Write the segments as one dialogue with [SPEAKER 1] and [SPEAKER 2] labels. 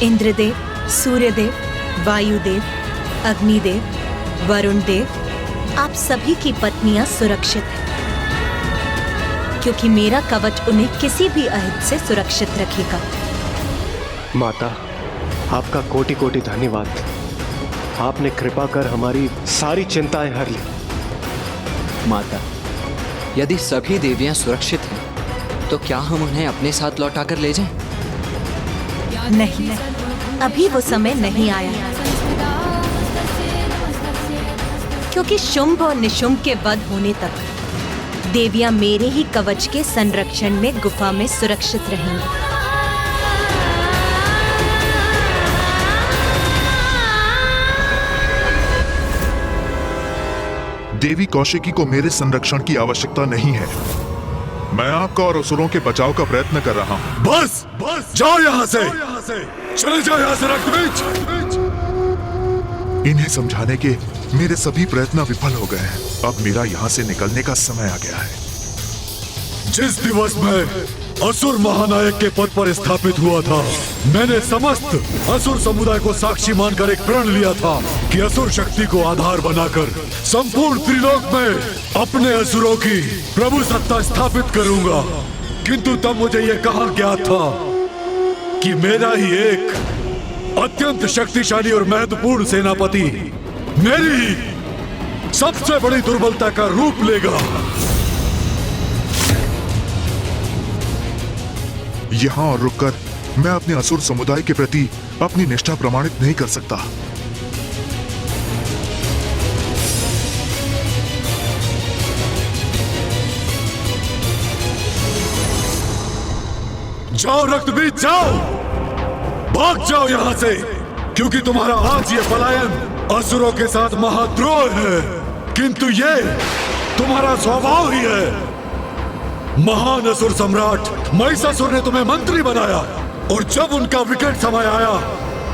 [SPEAKER 1] इंद्रदेव, सूर्यदेव, वायुदेव, अग्निदेव, वरुण देव, आप सभी की पत्नियां सुरक्षित हैं, क्योंकि मेरा कवच उन्हें किसी भी अहित से सुरक्षित रखेगा।
[SPEAKER 2] माता, आपका कोटि कोटि धन्यवाद। आपने कृपा कर हमारी सारी चिंताएं हर ली।
[SPEAKER 3] माता, यदि सभी देवियां सुरक्षित हैं, तो क्या हम उन्हें अपने साथ लौटाकर ले जाएं?
[SPEAKER 1] नहीं, अभी वो समय नहीं आया, क्योंकि शुंभ और निशुंभ के वध होने तक देवियां मेरे ही कवच के संरक्षण में गुफा में सुरक्षित रहेंगी।
[SPEAKER 4] देवी कौशिकी को मेरे संरक्षण की आवश्यकता नहीं है। मैं आपका और असुरों के बचाव का प्रयत्न कर रहा हूँ।
[SPEAKER 5] बस जाओ यहाँ से, चले जाओ यहाँ से रक्तबीज।
[SPEAKER 4] इन्हें समझाने के मेरे सभी प्रयत्न विफल हो गए हैं। अब मेरा यहाँ से निकलने का समय आ गया है।
[SPEAKER 5] जिस दिवस में असुर महानायक के पद पर स्थापित हुआ था, मैंने समस्त असुर समुदाय को साक्षी मानकर एक प्रण लिया था कि असुर शक्ति को आधार बनाकर संपूर्ण त्रिलोक में अपने असुरों की प्रभु सत्ता स्थापित करूंगा। किंतु तब मुझे यह कहा गया था कि मेरा ही एक अत्यंत शक्तिशाली और महत्वपूर्ण सेनापति मेरी सबसे बड़ी दुर्बलता का रूप लेगा।
[SPEAKER 4] यहाँ और रुककर मैं अपने असुर समुदाय के प्रति अपनी निष्ठा प्रमाणित नहीं कर सकता।
[SPEAKER 5] जाओ रक्तबीज, जाओ, भाग जाओ यहाँ से, क्योंकि तुम्हारा आज ये पलायन असुरों के साथ महाद्रोह है। किंतु ये तुम्हारा स्वभाव ही है। महान असुर सम्राट महिषासुर ने तुम्हें मंत्री बनाया, और जब उनका विकट समय आया,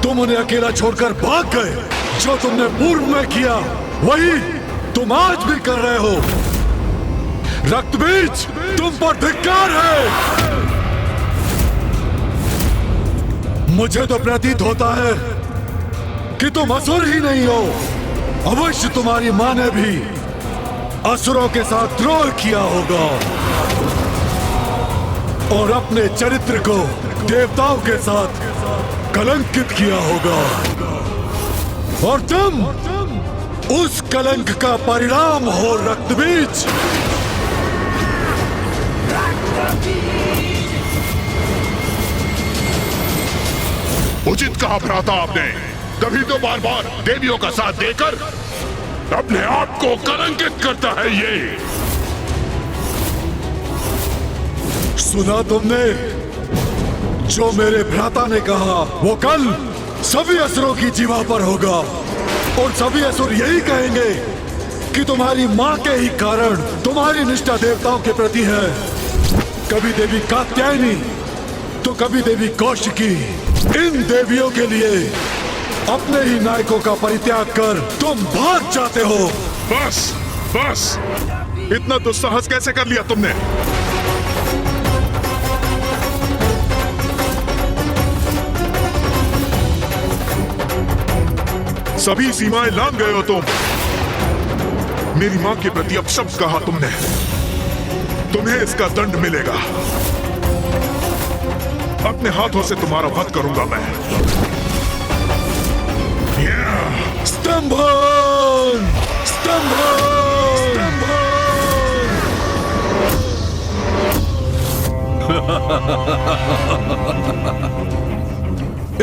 [SPEAKER 5] तुम उन्हें अकेला छोड़कर भाग गए। जो तुमने पूर्व में किया, वही तुम आज भी कर रहे हो। रक्तबीज, तुम पर धिक्कार है। मुझे तो प्रतीत होता है कि तुम असुर ही नहीं हो। अवश्य तुम्हारी मां ने भी असुरों के साथ द्रोह किया होगा और अपने चरित्र को देवताओं के साथ कलंकित किया होगा, और तुम उस कलंक का परिणाम हो रक्तबीज।
[SPEAKER 4] उचित कहा भ्राता आपने। तभी तो बार बार देवियों का साथ देकर अपने आप को कलंकित करता है ये।
[SPEAKER 5] सुना तुमने जो मेरे भ्राता ने कहा, वो कल सभी असुरों की जीवा पर होगा, और सभी असुर यही कहेंगे कि तुम्हारी मां के ही कारण तुम्हारी निष्ठा देवताओं के प्रति है। कभी देवी कात्यायनी तो कभी देवी कौशिकी। इन देवियों के लिए अपने ही नायकों का परित्याग कर तुम भाग जाते हो।
[SPEAKER 4] बस बस, इतना दुस्साहस कैसे कर लिया तुमने? सभी सीमाएं लांघ गए हो तुम। मेरी मां के प्रति अपशब्द कहा तुमने। तुम्हें इसका दंड मिलेगा। अपने हाथों से तुम्हारा वध करूंगा मैं।
[SPEAKER 5] स्तंभन! स्तंभन! स्तंभन!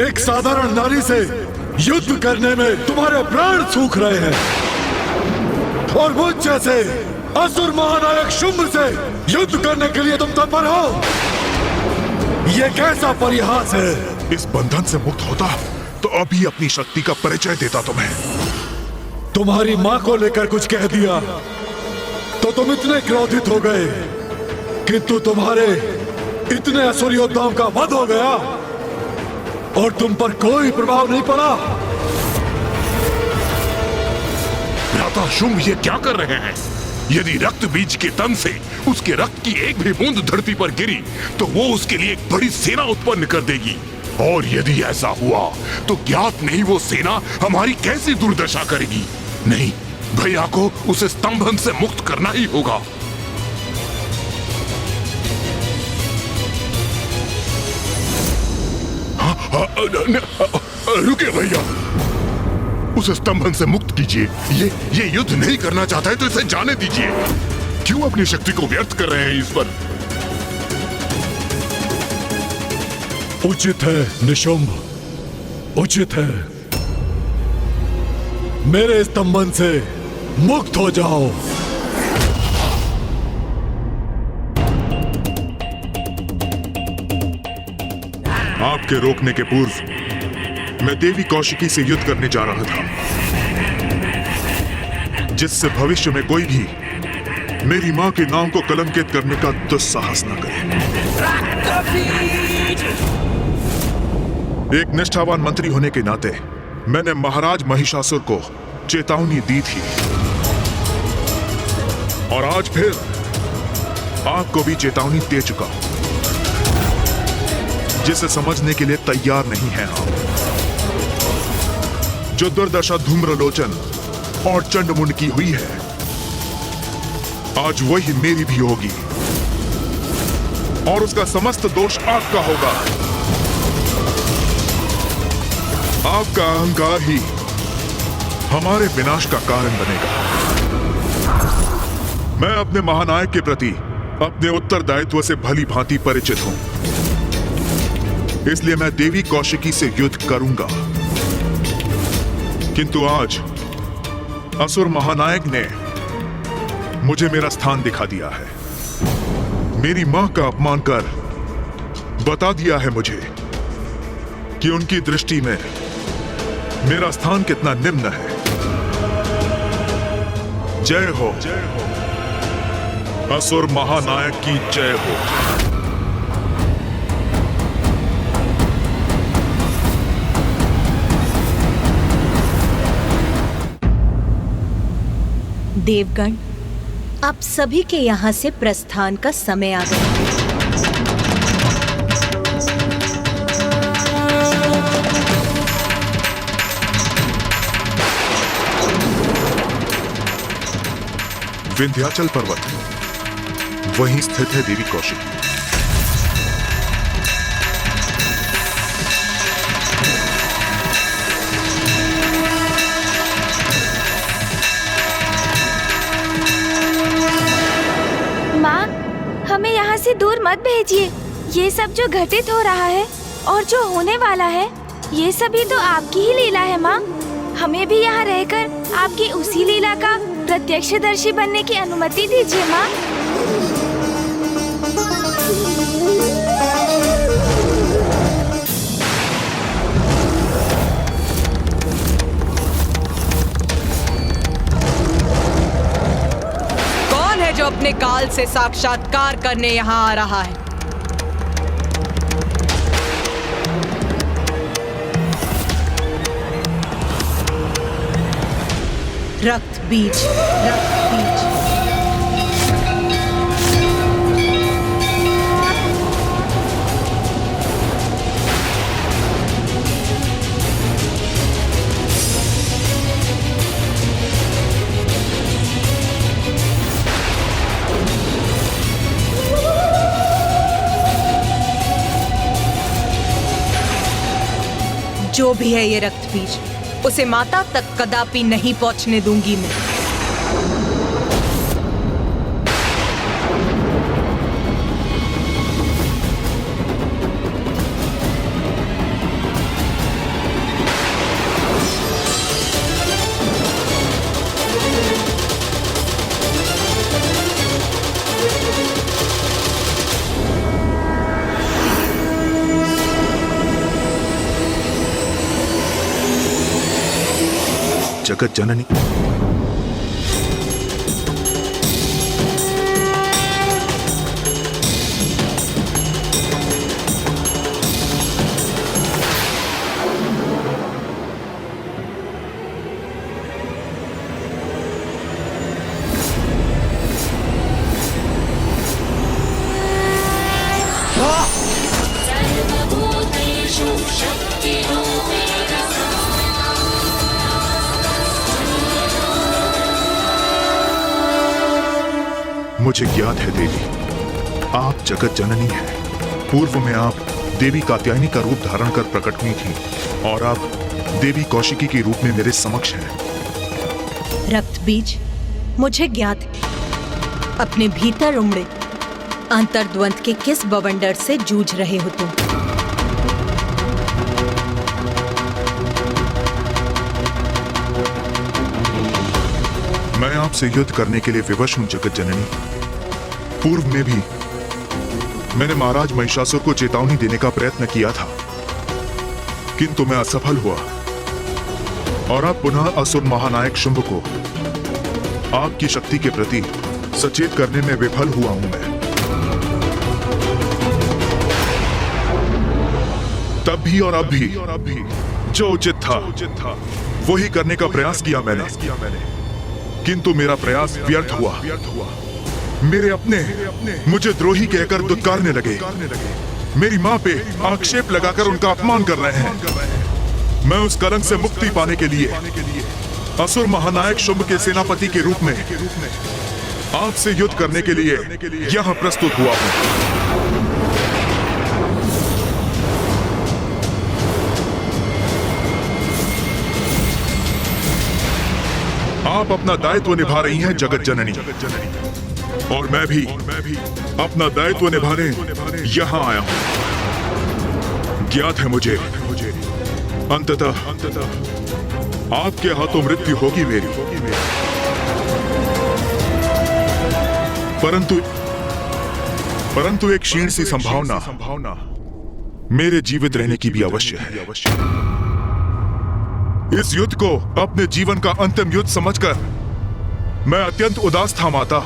[SPEAKER 5] एक साधारण नारी से युद्ध करने में तुम्हारे प्राण सूख रहे हैं, और मुझ जैसे असुर महानायक शुंभ से युद्ध करने के लिए तुम तत्पर हो। यह कैसा परिहास है?
[SPEAKER 4] इस बंधन से मुक्त होता तो अभी अपनी शक्ति का परिचय देता तुम्हें।
[SPEAKER 5] तुम्हारी मां को लेकर कुछ कह दिया तो तुम इतने क्रोधित हो गए, किंतु तुम्हारे इतने असुर योद्धाओं का वध हो गया और तुम पर कोई प्रभाव नहीं पड़ा।
[SPEAKER 4] भ्राता शुंभ ये क्या कर रहे हैं? यदि रक्त बीज के तन से उसके रक्त की एक भी बूंद धरती पर गिरी तो वो उसके लिए एक बड़ी सेना उत्पन्न कर देगी। और यदि ऐसा हुआ तो ज्ञात नहीं वो सेना हमारी कैसी दुर्दशा करेगी। नहीं, भैया को उस स्तंभन से मुक्त करना ही होगा। रुकिए भैया, उस स्तंभन से मुक्त कीजिए। ये युद्ध नहीं करना चाहता है तो इसे जाने दीजिए। क्यों अपनी शक्ति को व्यर्थ कर रहे हैं इस पर?
[SPEAKER 5] उचित है निशुंभ, उचित है। मेरे स्तंभन से मुक्त हो जाओ।
[SPEAKER 6] आपके रोकने के पूर्व मैं देवी कौशिकी से युद्ध करने जा रहा था, जिससे भविष्य में कोई भी मेरी मां के नाम को कलंकित करने का दुस्साहस न करे। एक निष्ठावान मंत्री होने के नाते मैंने महाराज महिषासुर को चेतावनी दी थी, और आज फिर आपको भी चेतावनी दे चुका हूं, जिसे समझने के लिए तैयार नहीं हैं आप। जो दुर्दशा धूम्रलोचन और चंडमुंड की हुई है, आज वही मेरी भी होगी, और उसका समस्त दोष आपका होगा। आपका अहंकार ही हमारे विनाश का कारण बनेगा। मैं अपने महानायक के प्रति अपने उत्तरदायित्व से भली भांति परिचित हूं, इसलिए मैं देवी कौशिकी से युद्ध करूंगा। किंतु आज असुर महानायक ने मुझे मेरा स्थान दिखा दिया है। मेरी मां का अपमान कर बता दिया है मुझे कि उनकी दृष्टि में मेरा स्थान कितना निम्न है। जय हो, जय हो, असुर महानायक की जय हो।
[SPEAKER 1] देवगण, आप सभी के यहाँ से प्रस्थान का समय आ गया है।
[SPEAKER 6] विंध्याचल पर्वत, वहीं स्थित है देवी कौशिकी।
[SPEAKER 7] माँ, हमें यहाँ से दूर मत भेजिए। ये सब जो घटित हो रहा है और जो होने वाला है, ये सभी तो आपकी ही लीला है माँ। हमें भी यहाँ रहकर आपकी उसी लीला का प्रत्यक्षदर्शी बनने की अनुमति दीजिए माँ।
[SPEAKER 1] कौन है जो अपने काल से साक्षात्कार करने यहाँ आ रहा है? रक्त बीज, रक्त बीज। जो भी है ये रक्त बीज, उसे माता तक कदापि नहीं पहुंचने दूंगी मैं।
[SPEAKER 6] जगत जननी, मुझे ज्ञात है देवी, आप जगत जननी हैं। पूर्व में आप देवी कात्यायनी का रूप धारण कर प्रकट हुई थी और आप देवी कौशिकी के रूप में मेरे समक्ष हैं।
[SPEAKER 1] रक्त बीज, मुझे ज्ञात है अपने भीतर उमड़े अंतर्द्वंद के किस बवंडर से जूझ रहे हो तुम।
[SPEAKER 6] मैं आपसे युद्ध करने के लिए विवश हूं जगत जननी। पूर्व में भी मैंने महाराज महिषासुर को चेतावनी देने का प्रयत्न किया था, किंतु मैं असफल हुआ और अब पुनः असुर महानायक शुंभ को आपकी शक्ति के प्रति सचेत करने में विफल हुआ हूं मैं। तब भी और अब भी जो उचित था वही करने का प्रयास किया मैंने, किंतु मेरा प्रयास व्यर्थ हुआ। मेरे अपने मुझे द्रोही कहकर दुत्कारने लगे, मेरी मां पे आक्षेप लगाकर उनका अपमान कर रहे हैं। मैं उस कलंक से मुक्ति पाने के लिए असुर महानायक शुंभ के सेनापति के रूप में आपसे युद्ध करने के लिए यहां प्रस्तुत हुआ हूं। आप अपना दायित्व निभा रही हैं जगत जननी, और मैं भी अपना दायित्व निभाने यहां आया हूं। ज्ञात है मुझे अंततः आपके हाथों मृत्यु होगी मेरी, परंतु एक क्षीण सी संभावना मेरे जीवित रहने की भी अवश्य है। इस युद्ध को अपने जीवन का अंतिम युद्ध समझकर मैं अत्यंत उदास था माता,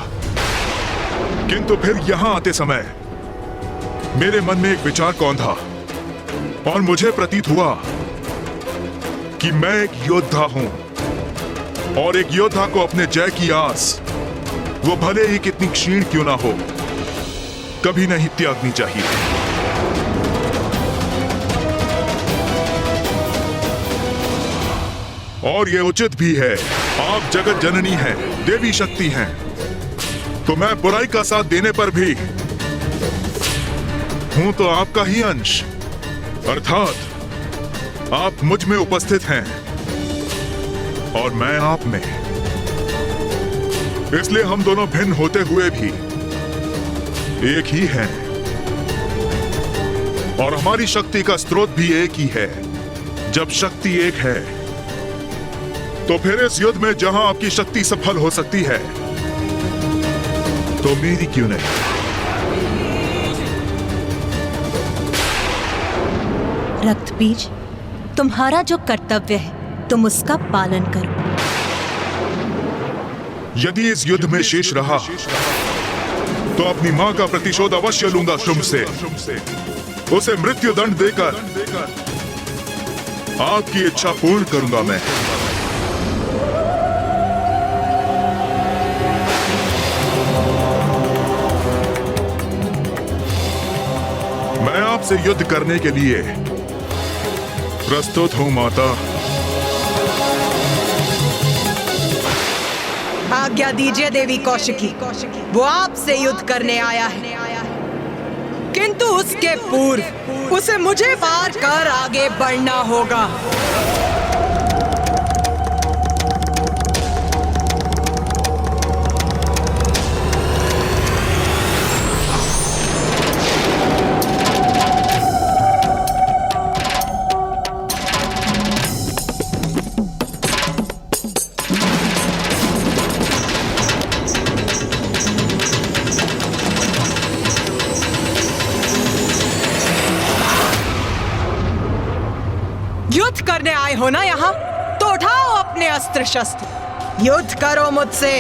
[SPEAKER 6] किंतु फिर यहां आते समय मेरे मन में एक विचार कौन था और मुझे प्रतीत हुआ कि मैं एक योद्धा हूं और एक योद्धा को अपने जय की आस, वो भले ही कितनी क्षीण क्यों ना हो, कभी नहीं त्यागनी चाहिए। और ये उचित भी है, आप जगत जननी हैं, देवी शक्ति हैं, तो मैं बुराई का साथ देने पर भी हूं तो आपका ही अंश, अर्थात आप मुझ में उपस्थित हैं और मैं आप में। इसलिए हम दोनों भिन्न होते हुए भी एक ही हैं और हमारी शक्ति का स्रोत भी एक ही है। जब शक्ति एक है तो फिर इस युद्ध में जहां आपकी शक्ति सफल हो सकती है तो मेरी क्यों नहीं।
[SPEAKER 1] रक्त बीज, तुम्हारा जो कर्तव्य है तुम उसका पालन करो।
[SPEAKER 6] यदि इस युद्ध में शेष रहा तो अपनी मां का प्रतिशोध अवश्य लूंगा शुंभ से, उसे मृत्यु दंड देकर आपकी इच्छा पूर्ण करूंगा मैं। मैं आपसे युद्ध करने के लिए प्रस्तुत हूं माता।
[SPEAKER 8] आज्ञा दीजिए देवी कौशिकी, वो आपसे युद्ध करने आया है, किंतु उसके पूर्व उसे मुझे पार कर आगे बढ़ना होगा। युद्ध करने आए हो ना यहाँ, तो उठाओ अपने अस्त्र शस्त्र, युद्ध करो मुझसे।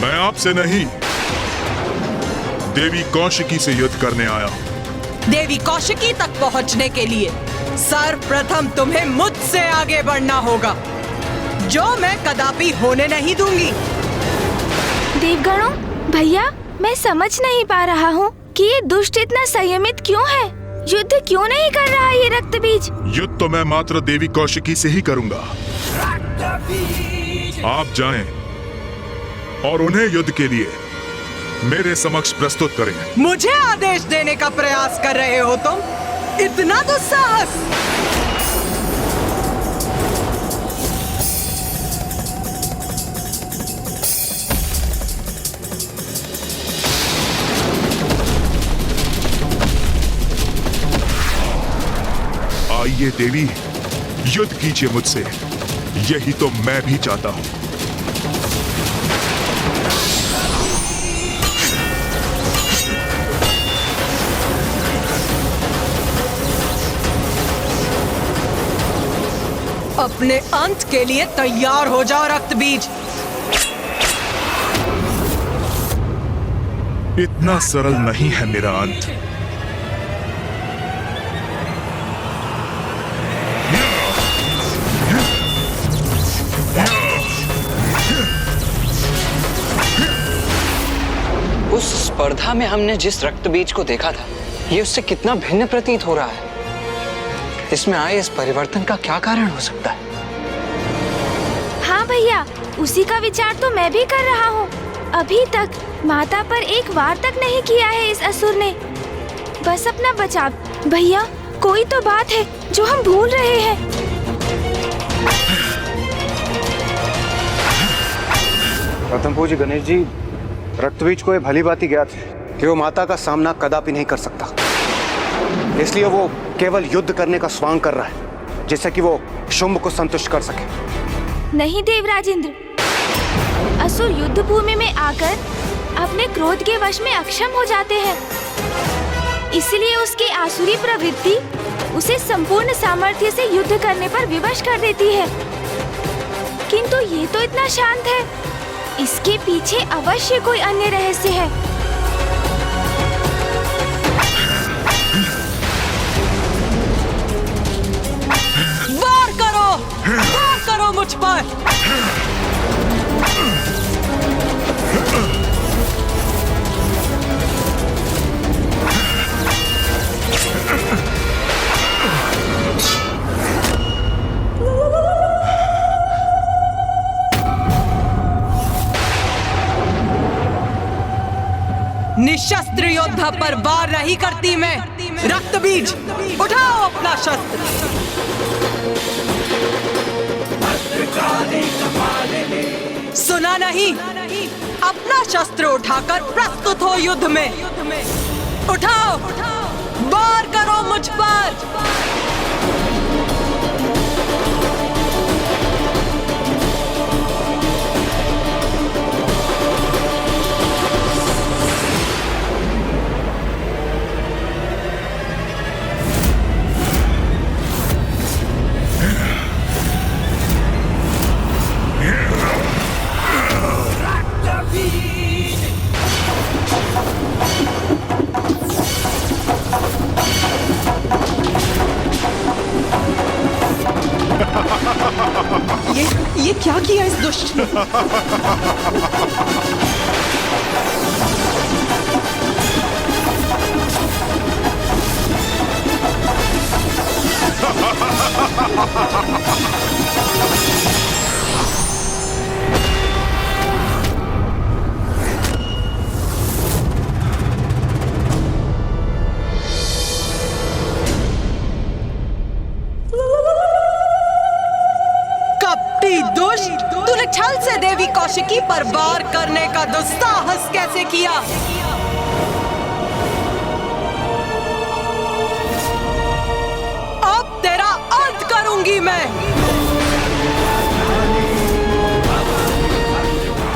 [SPEAKER 6] मैं आपसे नहीं, देवी कौशिकी से युद्ध करने आया हूं।
[SPEAKER 8] देवी कौशिकी तक पहुंचने के लिए सर्वप्रथम तुम्हें मुझसे आगे बढ़ना होगा, जो मैं कदापि होने नहीं दूंगी।
[SPEAKER 7] देवगणों, भैया, मैं समझ नहीं पा रहा हूँ कि ये दुष्ट इतना संयमित क्यों है। युद्ध क्यों नहीं कर रहा है ये रक्त बीज?
[SPEAKER 6] युद्ध तो मैं मात्र देवी कौशिकी से ही करूंगा। आप जाएं और उन्हें युद्ध के लिए मेरे समक्ष प्रस्तुत करें।
[SPEAKER 8] मुझे आदेश देने का प्रयास कर रहे हो तुम? इतना दुस्साहस!
[SPEAKER 6] आइए देवी, युद्ध कीजिए मुझसे, यही तो मैं भी चाहता हूं।
[SPEAKER 8] अपने अंत के लिए तैयार हो जाओ रक्तबीज।
[SPEAKER 6] इतना सरल नहीं है मेरा अंत।
[SPEAKER 3] उस स्पर्धा में हमने जिस रक्तबीज को देखा था, ये उससे कितना भिन्न प्रतीत हो रहा है। इसमें आए इस परिवर्तन का क्या कारण हो सकता है?
[SPEAKER 7] हाँ भैया, उसी का विचार तो मैं भी कर रहा हूँ। अभी तक माता पर एक वार तक नहीं किया है इस असुर ने। बस अपना बचाव। भैया, कोई तो बात है जो हम भूल रहे हैं।
[SPEAKER 2] प्रथम पूज्य गणेश जी, रक्तबीज को ये भली भांति ज्ञात है कि वो माता का सामना कदापि नहीं कर सकता, इसलिए वो केवल युद्ध करने का स्वांग कर रहा है, जिससे कि वो शुंभ को संतुष्ट कर सके।
[SPEAKER 7] नहीं देवराजेंद्र, असुर युद्ध भूमि में आकर अपने क्रोध के वश में अक्षम हो जाते हैं, इसलिए उसकी आसुरी प्रवृत्ति उसे संपूर्ण सामर्थ्य से युद्ध करने पर विवश कर देती है। किंतु ये तो इतना शांत है, इसके पीछे अवश्य कोई अन्य रहस्य है।
[SPEAKER 8] वार करो मुझ पर। निशस्त्र योद्धा पर वार नहीं करती मैं। रक्तबीज, उठाओ अपना शस्त्र। सुना नहीं? अपना शस्त्र उठाकर प्रस्तुत हो युद्ध में। उठाओ, वार करो मुझ पर। ये क्या किया इस दुष्ट ने? दुष्ट, तूने छल से देवी कौशिकी पर वार करने का दुस्साहस कैसे किया? अब तेरा अंत करूंगी मैं।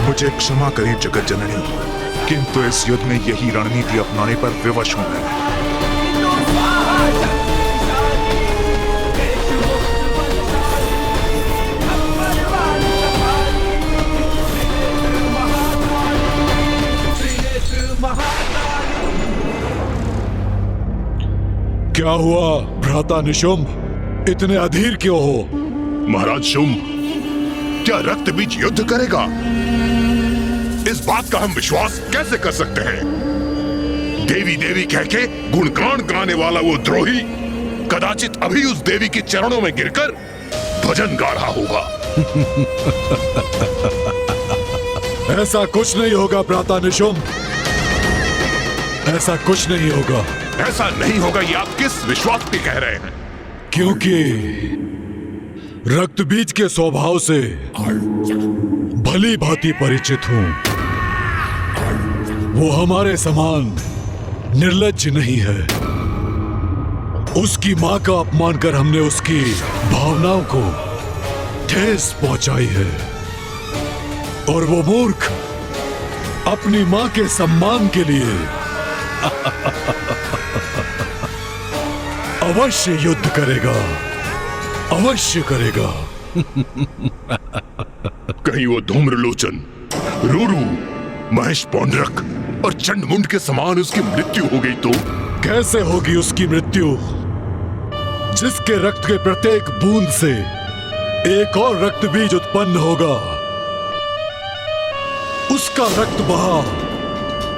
[SPEAKER 6] मुझे क्षमा करें जगत जननी, किंतु इस युद्ध में यही रणनीति अपनाने पर विवश हूं मैं।
[SPEAKER 5] क्या हुआ भ्राता निशुंभ, इतने अधीर क्यों हो?
[SPEAKER 4] महाराज शुंभ, क्या रक्तबीज युद्ध करेगा? इस बात का हम विश्वास कैसे कर सकते हैं? देवी देवी कह के गुणगान गाने वाला वो द्रोही कदाचित अभी उस देवी के चरणों में गिरकर भजन गा रहा होगा।
[SPEAKER 5] ऐसा कुछ नहीं होगा भ्राता निशुंभ। ऐसा कुछ नहीं होगा।
[SPEAKER 4] ऐसा नहीं होगा ये आप किस विश्वास पे कह रहे हैं?
[SPEAKER 5] क्योंकि रक्त बीज के स्वभाव से भली भांति परिचित हूं। वो हमारे समान निर्लज्ज नहीं है। उसकी मां का अपमान कर हमने उसकी भावनाओं को ठेस पहुंचाई है, और वो मूर्ख अपनी मां के सम्मान के लिए अवश्य युद्ध करेगा, अवश्य करेगा।
[SPEAKER 4] कहीं वो धूम्रलोचन, रूरू, महेश पौंड्रक और चंडमुंड के समान उसकी मृत्यु हो गई तो?
[SPEAKER 5] कैसे होगी उसकी मृत्यु, जिसके रक्त के प्रत्येक बूंद से एक और रक्त बीज उत्पन्न होगा। उसका रक्त बहा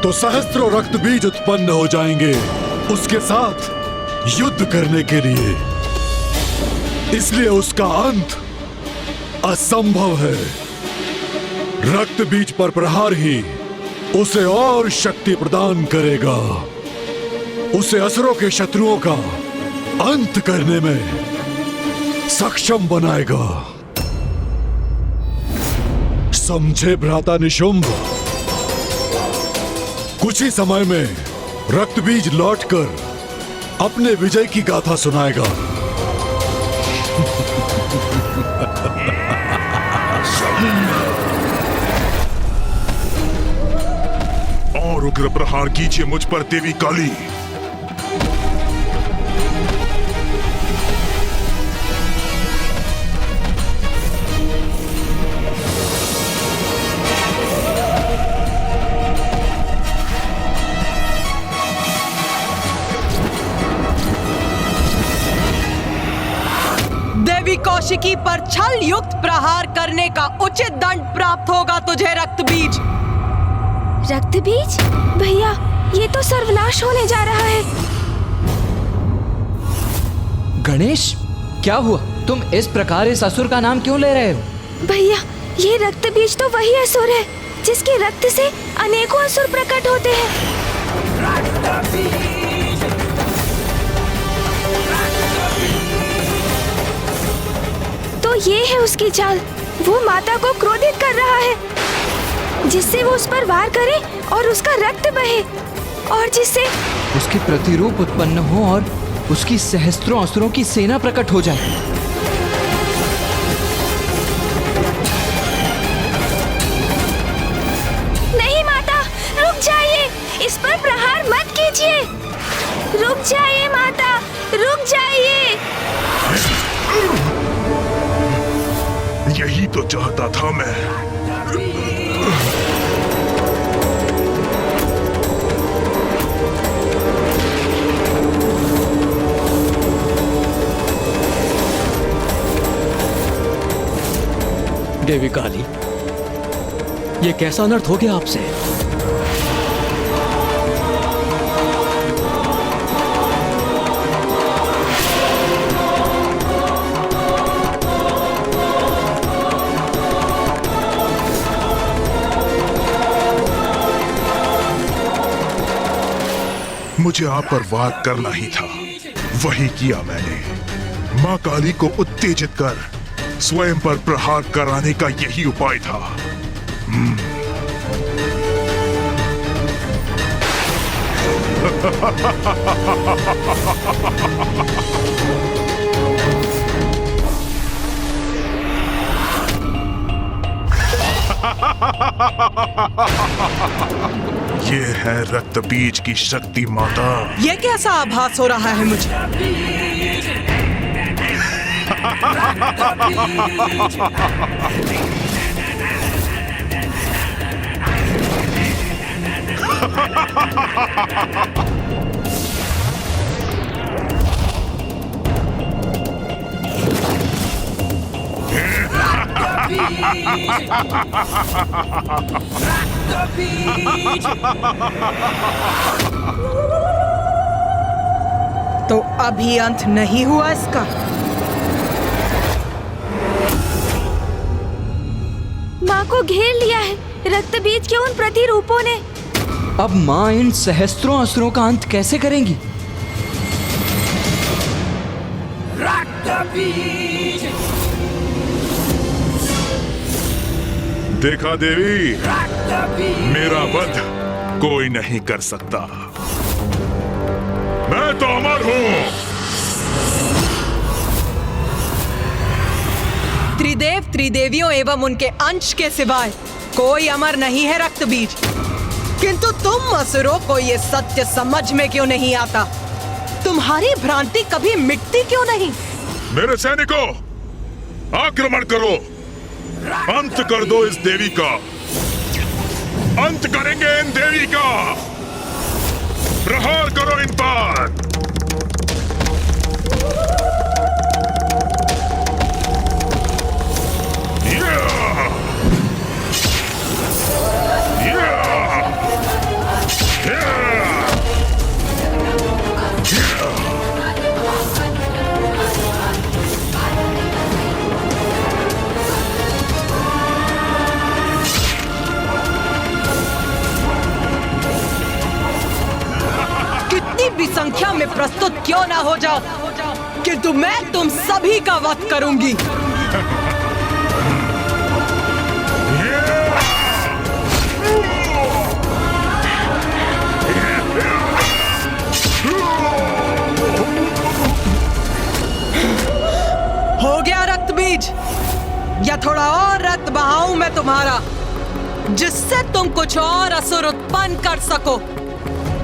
[SPEAKER 5] तो सहस्त्रों रक्त बीज उत्पन्न हो जाएंगे उसके साथ युद्ध करने के लिए। इसलिए उसका अंत असंभव है। रक्त बीज पर प्रहार ही उसे और शक्ति प्रदान करेगा, उसे असुरों के शत्रुओं का अंत करने में सक्षम बनाएगा। समझे भ्राता निशुंभ? कुछ ही समय में रक्त बीज लौटकर अपने विजय की गाथा सुनाएगा।
[SPEAKER 4] और उग्र प्रहार कीजिए मुझ पर देवी काली।
[SPEAKER 8] देवी कौशिकी पर छल युक्त प्रहार करने का उचित दंड प्राप्त होगा तुझे रक्त बीज।
[SPEAKER 7] रक्त बीज? भैया, ये तो सर्वनाश होने जा रहा है।
[SPEAKER 3] गणेश, क्या हुआ? तुम इस प्रकार इस असुर का नाम क्यों ले रहे हो?
[SPEAKER 7] भैया, ये रक्त बीज तो वही असुर है जिसके रक्त से अनेकों असुर प्रकट होते हैं। तो ये है उसकी चाल। वो माता को क्रोधित कर रहा है, जिससे वो उस पर वार करे और उसका रक्त बहे, और जिससे
[SPEAKER 3] उसके प्रतिरूप उत्पन्न हो और उसकी सहस्त्रों असुरों की सेना प्रकट हो जाए।
[SPEAKER 7] नहीं माता, रुक जाइए, इस पर प्रहार मत कीजिए। रुक जाइए माता, रुक जाइए।
[SPEAKER 4] यही तो चाहता था मैं।
[SPEAKER 9] देवी काली, ये कैसा अनर्थ हो गया आपसे?
[SPEAKER 4] मुझे आप पर वार करना ही था, वही किया मैंने। मां काली को उत्तेजित कर स्वयं पर प्रहार कराने का यही उपाय था। ये है रक्त बीज की शक्ति माता।
[SPEAKER 8] ये कैसा आभास हो रहा है मुझे? तो अभी अंत नहीं हुआ इसका?
[SPEAKER 7] माँ को घेर लिया है रक्त बीज के उन प्रतिरूपों ने।
[SPEAKER 3] अब माँ इन सहस्त्रों असुरों का अंत कैसे करेंगी?
[SPEAKER 6] देखा देवी, मेरा वध कोई नहीं कर सकता। मैं तो अमर हूं।
[SPEAKER 8] त्रिदेव त्रिदेवियों एवं उनके अंश के सिवाय कोई अमर नहीं है रक्तबीज। किंतु तुम असुरों को ये सत्य समझ में क्यों नहीं आता? तुम्हारी भ्रांति कभी मिटती क्यों नहीं?
[SPEAKER 6] मेरे सैनिकों, आक्रमण करो, अंत कर दो इस देवी का। अंत करेंगे इन देवी का। प्रहार करो इन पर।
[SPEAKER 8] कितनी भी संख्या में प्रस्तुत क्यों ना हो जाओ, किंतु मैं तुम सभी का वध करूंगी। हो गया रक्तबीज, या थोड़ा और रक्त बहाऊं मैं तुम्हारा, जिससे तुम कुछ और असुर उत्पन्न कर सको?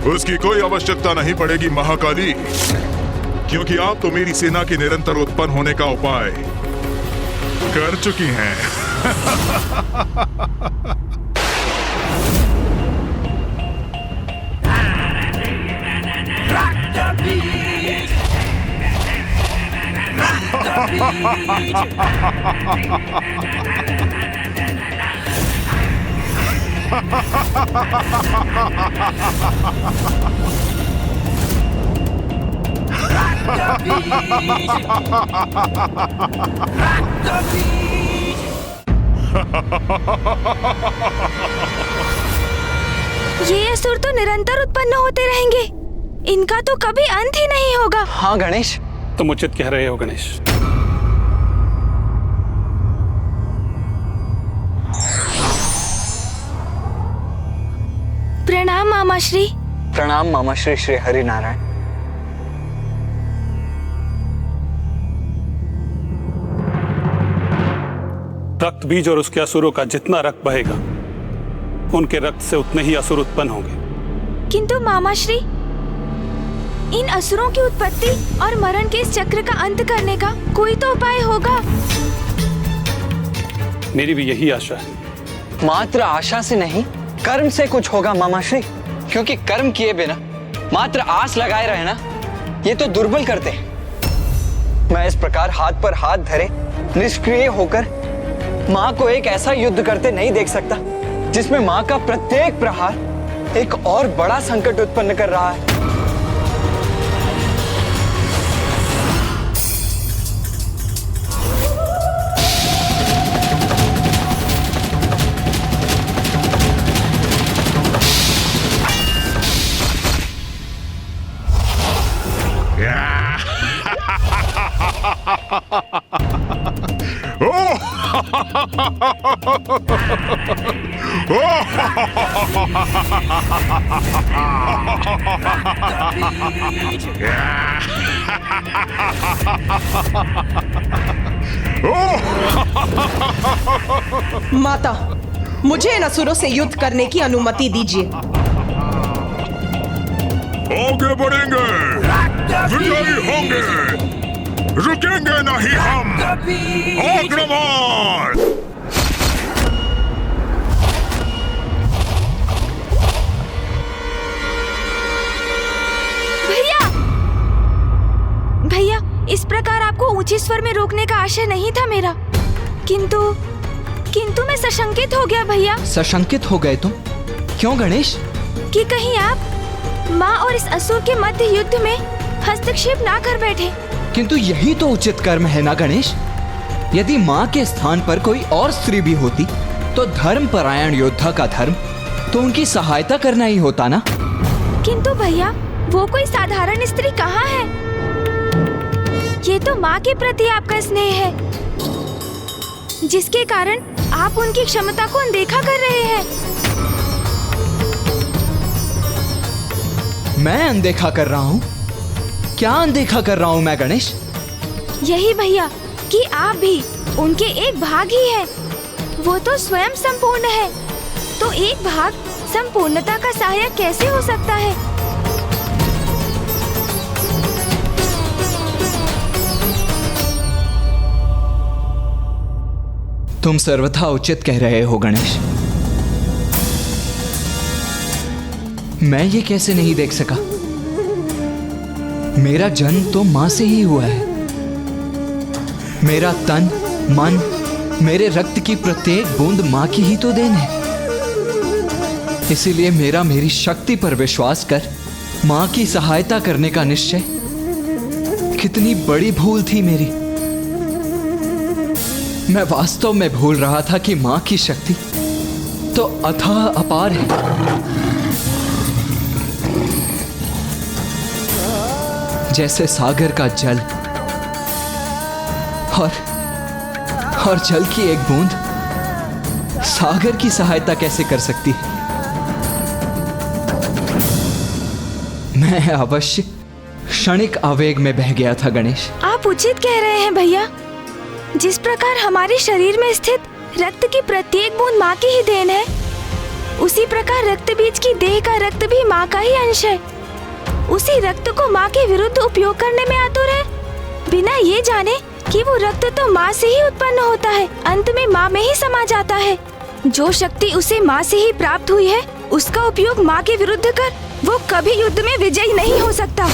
[SPEAKER 6] उसकी कोई आवश्यकता नहीं पड़ेगी महाकाली, क्योंकि आप तो मेरी सेना के निरंतर उत्पन्न होने का उपाय कर चुकी हैं।
[SPEAKER 7] ये असुर तो निरंतर उत्पन्न होते रहेंगे, इनका तो कभी अंत ही नहीं होगा।
[SPEAKER 3] हाँ गणेश,
[SPEAKER 9] तुम उचित कह रहे हो गणेश।
[SPEAKER 7] प्रणाम मामाश्री।
[SPEAKER 3] प्रणाम मामाश्री श्री हरि नारायण।
[SPEAKER 9] रक्त बीज और उसके असुरों का जितना रक्त बहेगा, उनके रक्त से उतने ही असुर उत्पन्न होंगे।
[SPEAKER 7] किंतु मामाश्री, इन असुरों की उत्पत्ति और मरण के इस चक्र का अंत करने का कोई तो उपाय होगा।
[SPEAKER 9] मेरी भी यही आशा है।
[SPEAKER 3] मात्र आशा से नहीं, कर्म से कुछ होगा मामाश्री, क्योंकि कर्म किए बिना मात्र आस लगाए रहना, ये तो दुर्बल करते हैं। मैं इस प्रकार हाथ पर हाथ धरे निष्क्रिय होकर माँ को एक ऐसा युद्ध करते नहीं देख सकता जिसमें माँ का प्रत्येक प्रहार एक और बड़ा संकट उत्पन्न कर रहा है।
[SPEAKER 8] माता, मुझे इन असुरों से युद्ध करने की अनुमति दीजिए।
[SPEAKER 6] आगे बढ़ेंगे, विजयी होंगे, रुकेंगे नहीं हम। आक्रमण!
[SPEAKER 7] भैया, भैया, इस प्रकार आपको ऊंचे स्वर में रोकने का आशय नहीं था मेरा, किंतु मैं सशंकित हो गया भैया।
[SPEAKER 3] सशंकित हो गए तुम? क्यों गणेश?
[SPEAKER 7] कि कहीं आप माँ और इस असुर के मध्य युद्ध में हस्तक्षेप ना कर बैठे।
[SPEAKER 3] किंतु यही तो उचित कर्म है ना गणेश। यदि माँ के स्थान पर कोई और स्त्री भी होती तो धर्मपरायण योद्धा का धर्म तो उनकी सहायता करना ही होता ना।
[SPEAKER 7] किंतु भैया वो कोई साधारण स्त्री कहाँ है? ये तो माँ के प्रति आपका स्नेह है, जिसके कारण आप उनकी क्षमता को अनदेखा कर रहे हैं।
[SPEAKER 3] मैं अनदेखा कर रहा हूँ? क्या अनदेखा कर रहा हूँ मैं गणेश?
[SPEAKER 7] यही भैया कि आप भी उनके एक भाग ही हैं। वो तो स्वयं संपूर्ण है, तो एक भाग संपूर्णता का सहायक कैसे हो सकता है?
[SPEAKER 3] तुम सर्वथा उचित कह रहे हो गणेश। मैं ये कैसे नहीं देख सका? मेरा जन्म तो मां से ही हुआ है। मेरा तन, मन, मेरे रक्त की प्रत्येक बूंद मां की ही तो देन है। इसीलिए मेरी शक्ति पर विश्वास कर मां की सहायता करने का निश्चय कितनी बड़ी भूल थी मेरी। मैं वास्तव में भूल रहा था कि मां की शक्ति तो अथाह अपार है। जैसे सागर का जल और जल की एक बूंद सागर की सहायता कैसे कर सकती है? मैं अवश्य क्षणिक आवेग में बह गया था गणेश।
[SPEAKER 7] आप उचित कह रहे हैं भैया। जिस प्रकार हमारे शरीर में स्थित रक्त की प्रत्येक बूंद माँ की ही देन है, उसी प्रकार रक्त बीज की देह का रक्त भी माँ का ही अंश है। उसी रक्त को माँ के विरुद्ध उपयोग करने में आतुर है, बिना ये जाने कि वो रक्त तो माँ से ही उत्पन्न होता है, अंत में माँ में ही समा जाता है। जो शक्ति उसे माँ से ही प्राप्त हुई है, उसका उपयोग माँ के विरुद्ध कर वो कभी युद्ध में विजयी नहीं हो सकता।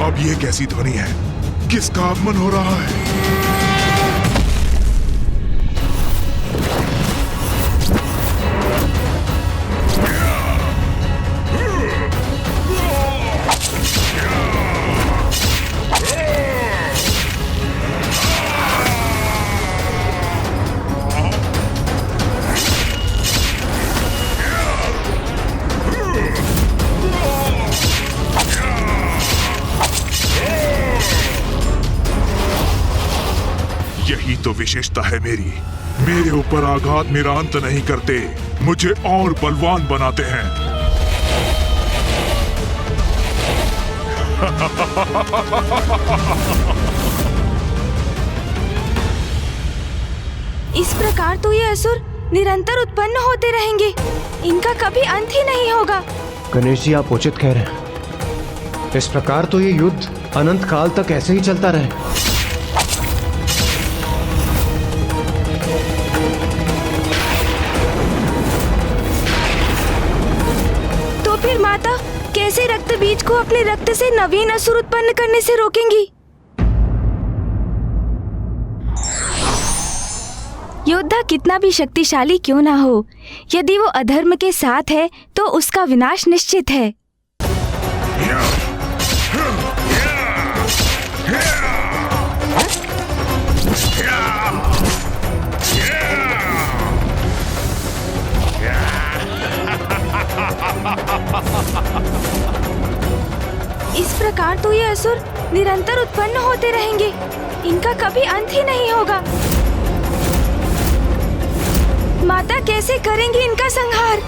[SPEAKER 6] अब ये कैसी ध्वनि है? किसका आगमन हो रहा है? यही तो विशेषता है मेरी। मेरे ऊपर आघात मेरा अंत नहीं करते, मुझे और बलवान बनाते हैं।
[SPEAKER 7] इस प्रकार तो ये असुर निरंतर उत्पन्न होते रहेंगे, इनका कभी अंत ही नहीं होगा।
[SPEAKER 2] गणेश जी, आप उचित कह रहे हैं। इस प्रकार तो ये युद्ध अनंत काल तक ऐसे ही चलता रहे।
[SPEAKER 7] तो फिर माता कैसे रक्त बीज को अपने रक्त से नवीन असुर उत्पन्न करने से रोकेंगी? योद्धा कितना भी शक्तिशाली क्यों ना हो, यदि वो अधर्म के साथ है तो उसका विनाश निश्चित है। इस प्रकार तो ये असुर निरंतर उत्पन्न होते रहेंगे, इनका कभी अंत ही नहीं होगा। माता कैसे करेंगी इनका संहार?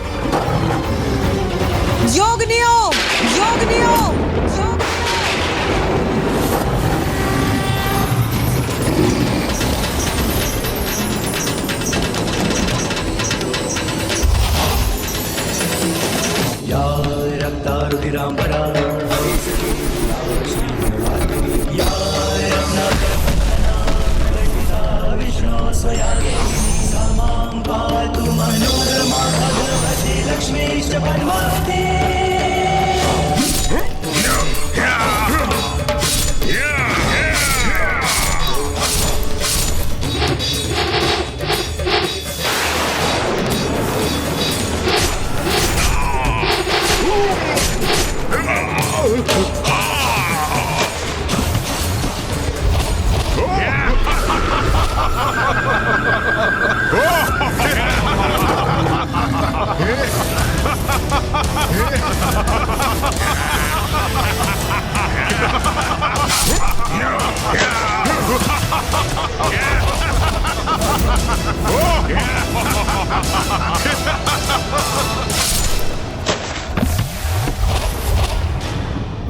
[SPEAKER 8] योगनियो, योगनियो,
[SPEAKER 10] या रक्तारुधिरांबरा पातु मनोरमा भगवती लक्ष्मीश्च परमावती।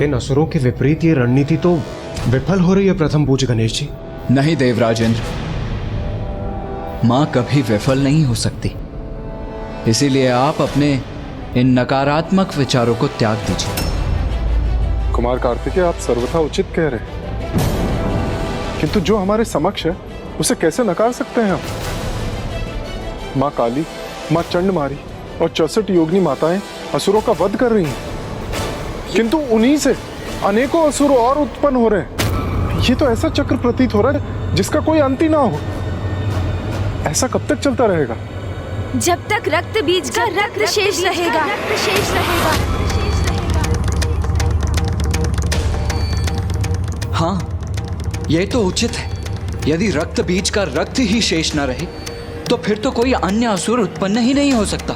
[SPEAKER 2] इन असुरों के विपरीत ये रणनीति तो विफल हो रही है प्रथम पूज्य गणेश जी।
[SPEAKER 3] नहीं देवराजेंद्र, मां कभी विफल नहीं हो सकती। इसीलिए आप अपने इन नकारात्मक विचारों को त्याग दीजिए।
[SPEAKER 11] कुमार कार्तिकेय, आप सर्वथा उचित कह रहे हैं, किंतु जो हमारे समक्ष है उसे कैसे नकार सकते हैं हम? माँ काली, माँ चंडमारी और 64 योगिनी माताएं असुरों का वध कर रही हैं, किंतु उन्हीं से अनेकों असुर और उत्पन्न हो रहे हैं। ये तो ऐसा चक्र प्रतीत हो रहा है जिसका कोई अंत ही ना हो। ऐसा कब तक चलता रहेगा?
[SPEAKER 7] जब तक रक्त बीज का रक्त शेष रहेगा।
[SPEAKER 3] हाँ, यह तो उचित है। यदि रक्त बीज का रक्त ही शेष न रहे तो फिर तो कोई अन्य असुर उत्पन्न ही नहीं हो सकता।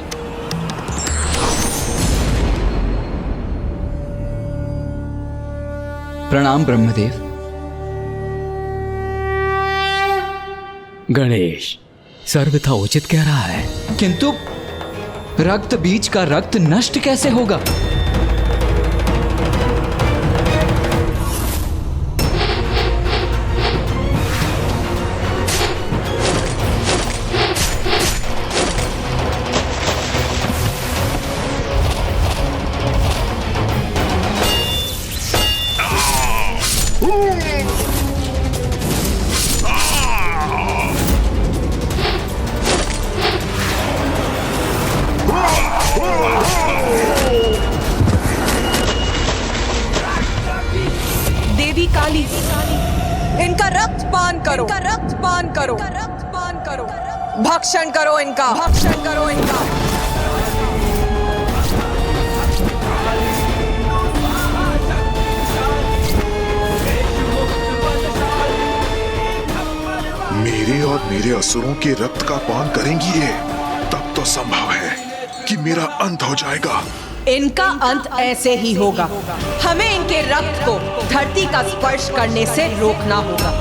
[SPEAKER 3] प्रणाम ब्रह्मदेव।
[SPEAKER 10] गणेश सर्वथा उचित कह रहा है,
[SPEAKER 3] किंतु रक्त बीज का रक्त नष्ट कैसे होगा?
[SPEAKER 8] देवी काली, इनका रक्त पान करो, रक्त पान करो, रक्त पान करो, भक्षण करो इनका, भक्षण करो इनका।
[SPEAKER 6] मेरे और मेरे असुरों के रक्त का पान करेंगी ये, तब तो संभव है कि मेरा अंत हो जाएगा।
[SPEAKER 8] इनका अंत ऐसे ही होगा। हमें इनके रक्त को धरती का स्पर्श करने से रोकना होगा,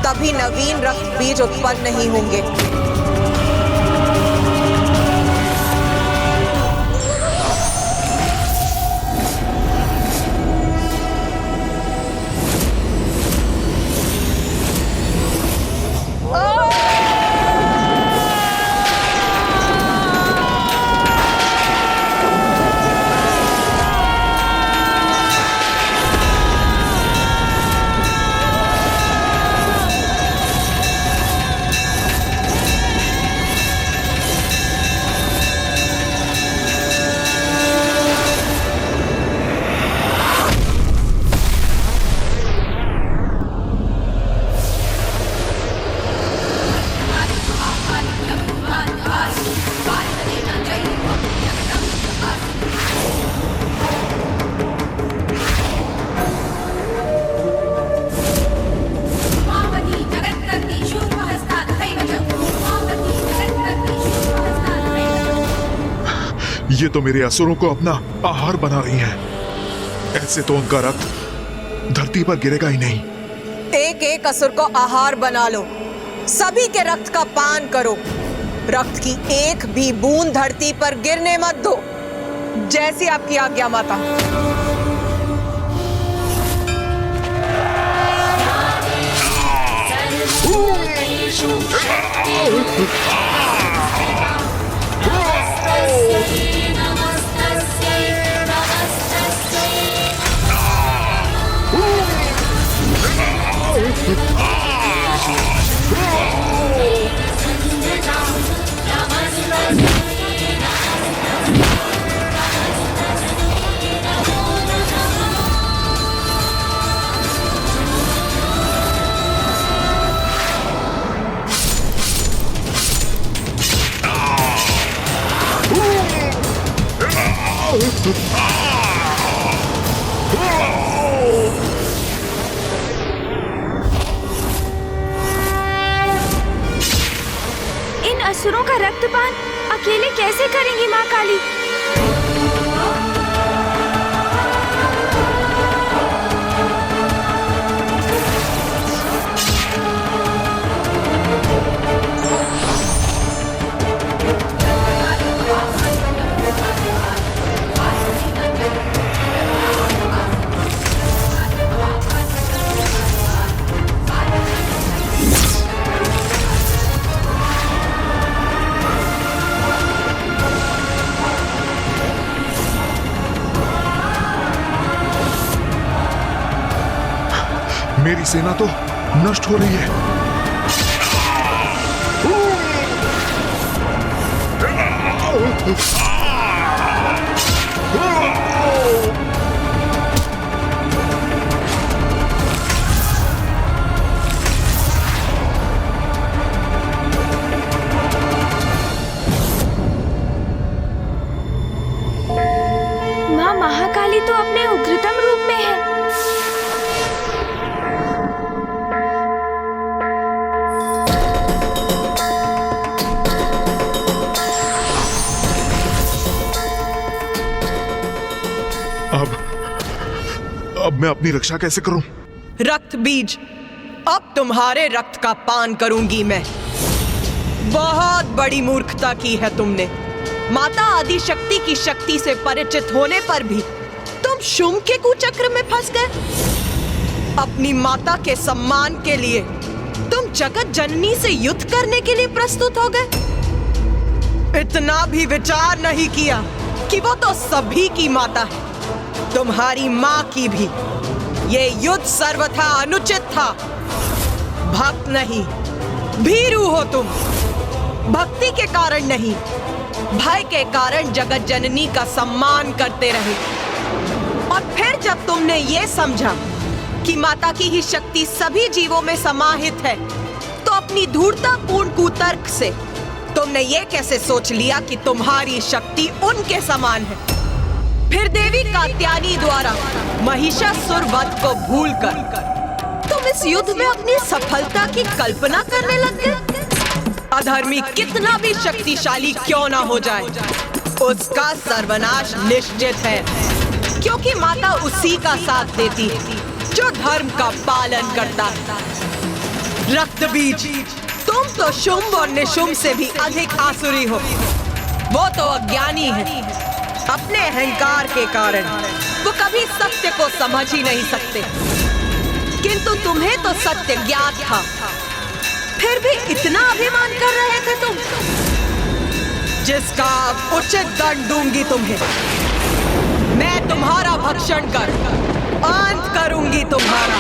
[SPEAKER 8] तभी नवीन रक्त बीज उत्पन्न नहीं होंगे।
[SPEAKER 6] ये तो मेरे असुरों को अपना आहार बना रही हैं। ऐसे तो उनका रक्त धरती पर गिरेगा ही नहीं।
[SPEAKER 8] एक एक असुर को आहार बना लो, सभी के रक्त का पान करो। रक्त की एक भी बूंद धरती पर गिरने मत दो। जैसी आपकी आज्ञा माता।
[SPEAKER 7] इन असुरों का रक्तपान अकेले कैसे करेंगी माँ काली?
[SPEAKER 6] मेरी सेना तो नष्ट हो रही है।
[SPEAKER 7] माँ महाकाली तो अपने उग्रतम रूप में है।
[SPEAKER 6] अब मैं अपनी रक्षा कैसे करूं?
[SPEAKER 8] रक्त बीज, अब तुम्हारे रक्त का पान करूंगी मैं। बहुत बड़ी मूर्खता की है तुमने। माता आदि शक्ति की शक्ति से परिचित होने पर भी तुम शुंभ के कुचक्र में फंस गए। अपनी माता के सम्मान के लिए तुम जगत जननी से युद्ध करने के लिए प्रस्तुत हो गए। इतना भी विचार नहीं किया कि वो तो सभी की माता है, तुम्हारी माँ की भी। ये युद्ध सर्वथा अनुचित था। भक्त नहीं, भीरू हो तुम। भक्ति के कारण नहीं, भय के कारण जगत जननी का सम्मान करते रहे। और फिर जब तुमने ये समझा कि माता की ही शक्ति सभी जीवों में समाहित है, तो अपनी धूर्ततापूर्ण कुतर्क से तुमने ये कैसे सोच लिया कि तुम्हारी शक्ति उनके समान है। फिर देवी कात्यायनी द्वारा महिषासुर वध को भूलकर तुम इस युद्ध में अपनी सफलता की कल्पना करने लग गए। अधर्मी कितना भी शक्तिशाली क्यों ना हो जाए, उसका सर्वनाश निश्चित है, क्योंकि माता उसी का साथ देती है जो धर्म का पालन करता है। रक्त बीज, तुम तो शुंभ और निशुंभ से भी अधिक आसुरी हो। वो तो अज्ञानी है। अपने अहंकार के कारण वो कभी सत्य को समझ ही नहीं सकते, किंतु तुम्हें तो सत्य ज्ञात था, फिर भी इतना अभिमान कर रहे थे तुम, जिसका उचित दंड दूंगी तुम्हें। मैं तुम्हारा भक्षण कर अंत करूंगी तुम्हारा।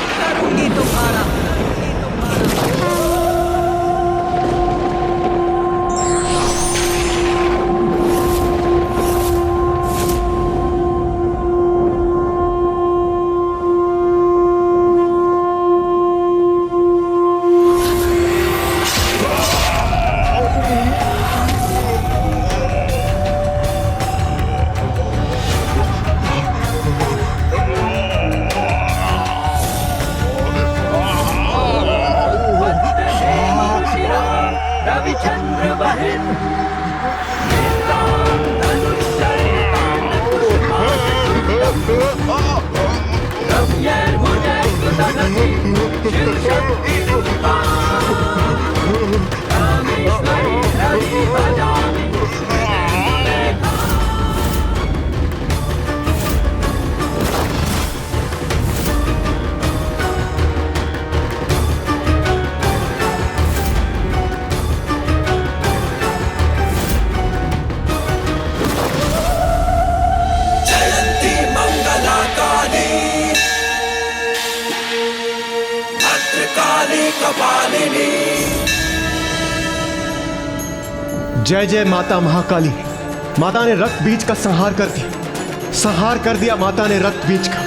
[SPEAKER 2] जय जय माता महाकाली। माता ने रक्त बीज का संहार कर दिया, संहार कर दिया माता ने रक्त बीज का।